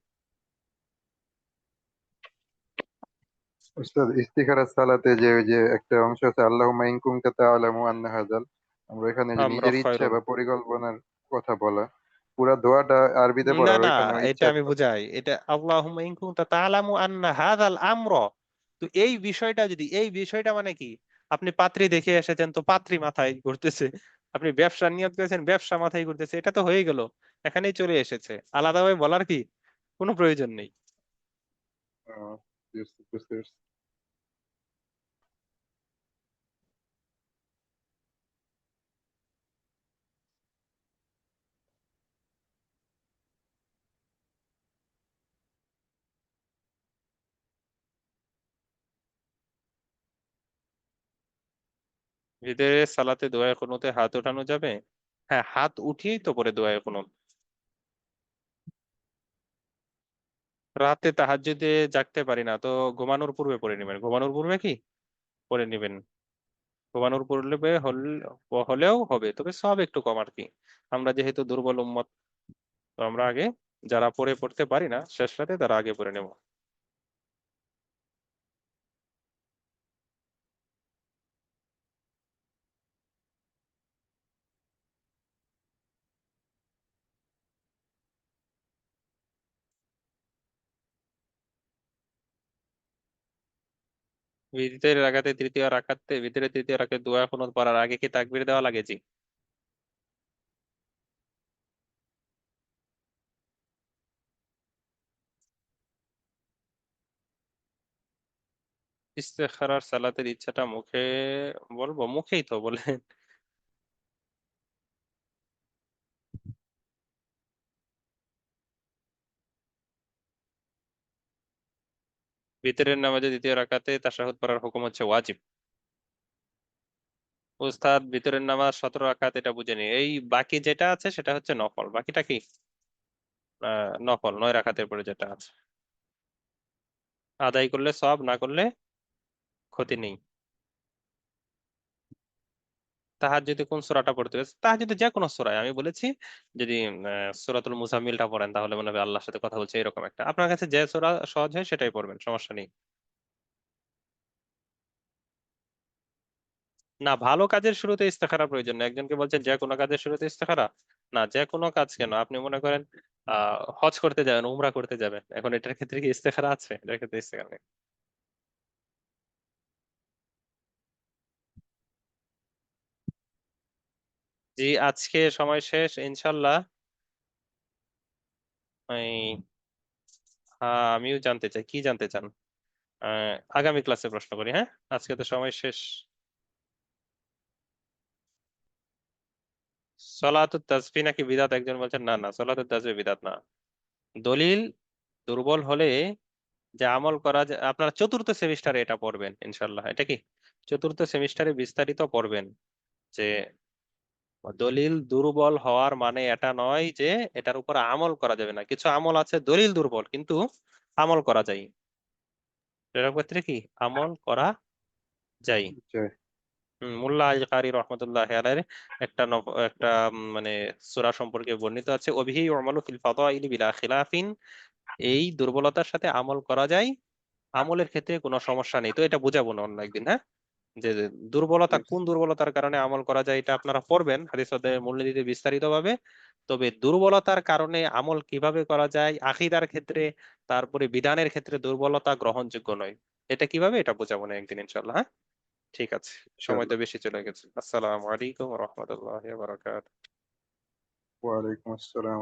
উস্তাদ, ইস্তিখারার সালাতে যে ওই যে একটা অংশ আছে, আল্লাহুম্মা ইন কুনতা তা'লামু আন্না হাযাল, আমরা এখানে যে আমরা নিজের ইচ্ছা খয়রুন। বা পরিকল্পনার কথা বলা, পুরা দোয়াটা আরবিতে না পড়ার না, ওইখানে এটা ইচ্ছার আমি কথা। বুঝাই, এটা আল্লাহুম্মা ইন কুনতা তা'লামু আন্না হাযাল আমর। তো এই বিষয়টা মানে কি, আপনি পাত্রী দেখে এসেছেন তো পাত্রী মাথায় ঘুরতেছে, আপনি ব্যবসা নিয়ত করেছেন ব্যবসা মাথায় ঘুরতেছে, এটা তো হয়ে গেল, এখানেই চলে এসেছে, আলাদাভাবে বলার কি কোনো প্রয়োজন নেই। আহ, বুঝতে বুঝতে পারছি। ভিতরের সালাতে দোয়া কুনুতে হাত উঠানো যাবে? হ্যাঁ, হাত উঠিয়েই তো পরে দোয়া কুনুত। রাতে তাহাজ্জুদে জাগতে পারি না, তো ঘুমানোর পূর্বে পড়ে নেবেন। ঘুমানোর পূর্বে কি পড়ে নেবেন? ঘুমানোর পূর্বে হলেও হবে, তবে সব একটু কম আর কি। আমরা যেহেতু দুর্বল উম্মত, তো আমরা আগে, যারা পড়তে পারি না শেষ রাতে, তারা আগে পড়ে নেব। ভিতরের তৃতীয় রাকাতে দোয়া কুনুত পড়ার আগে কি তাকবীর দেওয়া লাগে? জি। ইস্তেখারার সালাতের ইচ্ছাটা মুখে বলবো? মুখেই তো বলেন। ভিতরের নামাজে দ্বিতীয় রাকাতে তাশাহুদ পড়ার হুকুম হচ্ছে ওয়াজিব। উস্তাদ, ভিতরের নামাজ 17 রাকাত, এটা বুঝেনি। এই বাকি যেটা আছে সেটা হচ্ছে নফল। বাকিটা কি? নফল 9 রাকাতের পরে যেটা আছে, আদায় করলে সব, না করলে ক্ষতি নেই। তাহাজ্জুদে কোন সূরাটা পড়তে হবে? তাহাজ্জুদে যে কোনো সূরায়, আমি বলেছি যদি সূরাতুল মুজাম্মিলটা পড়েন তাহলে মনে হবে আল্লাহর সাথে কথা বলছে, এরকম একটা। আপনার কাছে যে সূরা সহজ হয় সেটাই পড়বেন, সমস্যা নেই। না, ভালো কাজের শুরুতে ইস্তেখারা প্রয়োজন না। একজনকে বলছেন যে কোনো কাজের শুরুতে ইস্তেখারা? না, যে কোনো কাজ কেন, আপনি মনে করেন হজ করতে যাবেন, উমরা করতে যাবেন, এখন এটার ক্ষেত্রে কি ইস্তেখারা আছে? এটার ক্ষেত্রে ইস্তেখারা নেই। জি, আজকে সময় শেষ ইনশাল্লাহ। এই আমিও জানতে চাই, কি জানতে চান? আগামী ক্লাসে প্রশ্ন করি, হ্যাঁ? আজকে তো সময় শেষ। সলাতুত তাসবিহ নাকি বিদাত? একজন বলছেন না না, সলাতুত তাসবিহ বিদাত না। দলিল দুর্বল হলে যে আমল করা যায়, আপনারা চতুর্থ সেমিস্টারে এটা পড়বেন ইনশাল্লাহ। এটা কি চতুর্থ সেমিস্টারে বিস্তারিত পড়বেন যে দলিল দুর্বল হওয়ার মানে এটা নয় যে এটার উপর আমল করা যাবে না। কিছু আমল আছে দলিল দুর্বল কিন্তু আমল করা যায়, এটার ক্ষেত্রে কি আমল করা যায়। জয়। মুল্লা আল কারি রহমতুল্লাহ আলাইহির একটা মানে সূরা সম্পর্কে বর্ণিত আছে, ওবিহি ইউমালু ফিল ফাদাইলি বিলা খিলাফিন। এই দুর্বলতার সাথে আমল করা যায়, আমলের ক্ষেত্রে কোনো সমস্যা নেই। তো এটা বুঝাবো না অন্য একদিন, হ্যাঁ? যে দুর্বলতা, কোন দুর্বলতার কারণে আমল করা যায় এটা আপনারা পড়বেন হাদিস মূলনীতিতে বিস্তারিত ভাবে। তবে দুর্বলতার কারণে আমল কিভাবে করা যায় আকীদার ক্ষেত্রে, তারপরে বিধানের ক্ষেত্রে দুর্বলতা গ্রহণযোগ্য নয়। এটা কিভাবে, এটা বোঝাবো না একদিন ইনশাল্লাহ, হ্যাঁ? ঠিক আছে, সময় তো ইনশাআল্লাহ। বেশি চলে গেছে। আসসালামু আলাইকুম ওয়া রাহমাতুল্লাহি ওয়া বারাকাতুহু। ওয়ালাইকুম আসসালাম।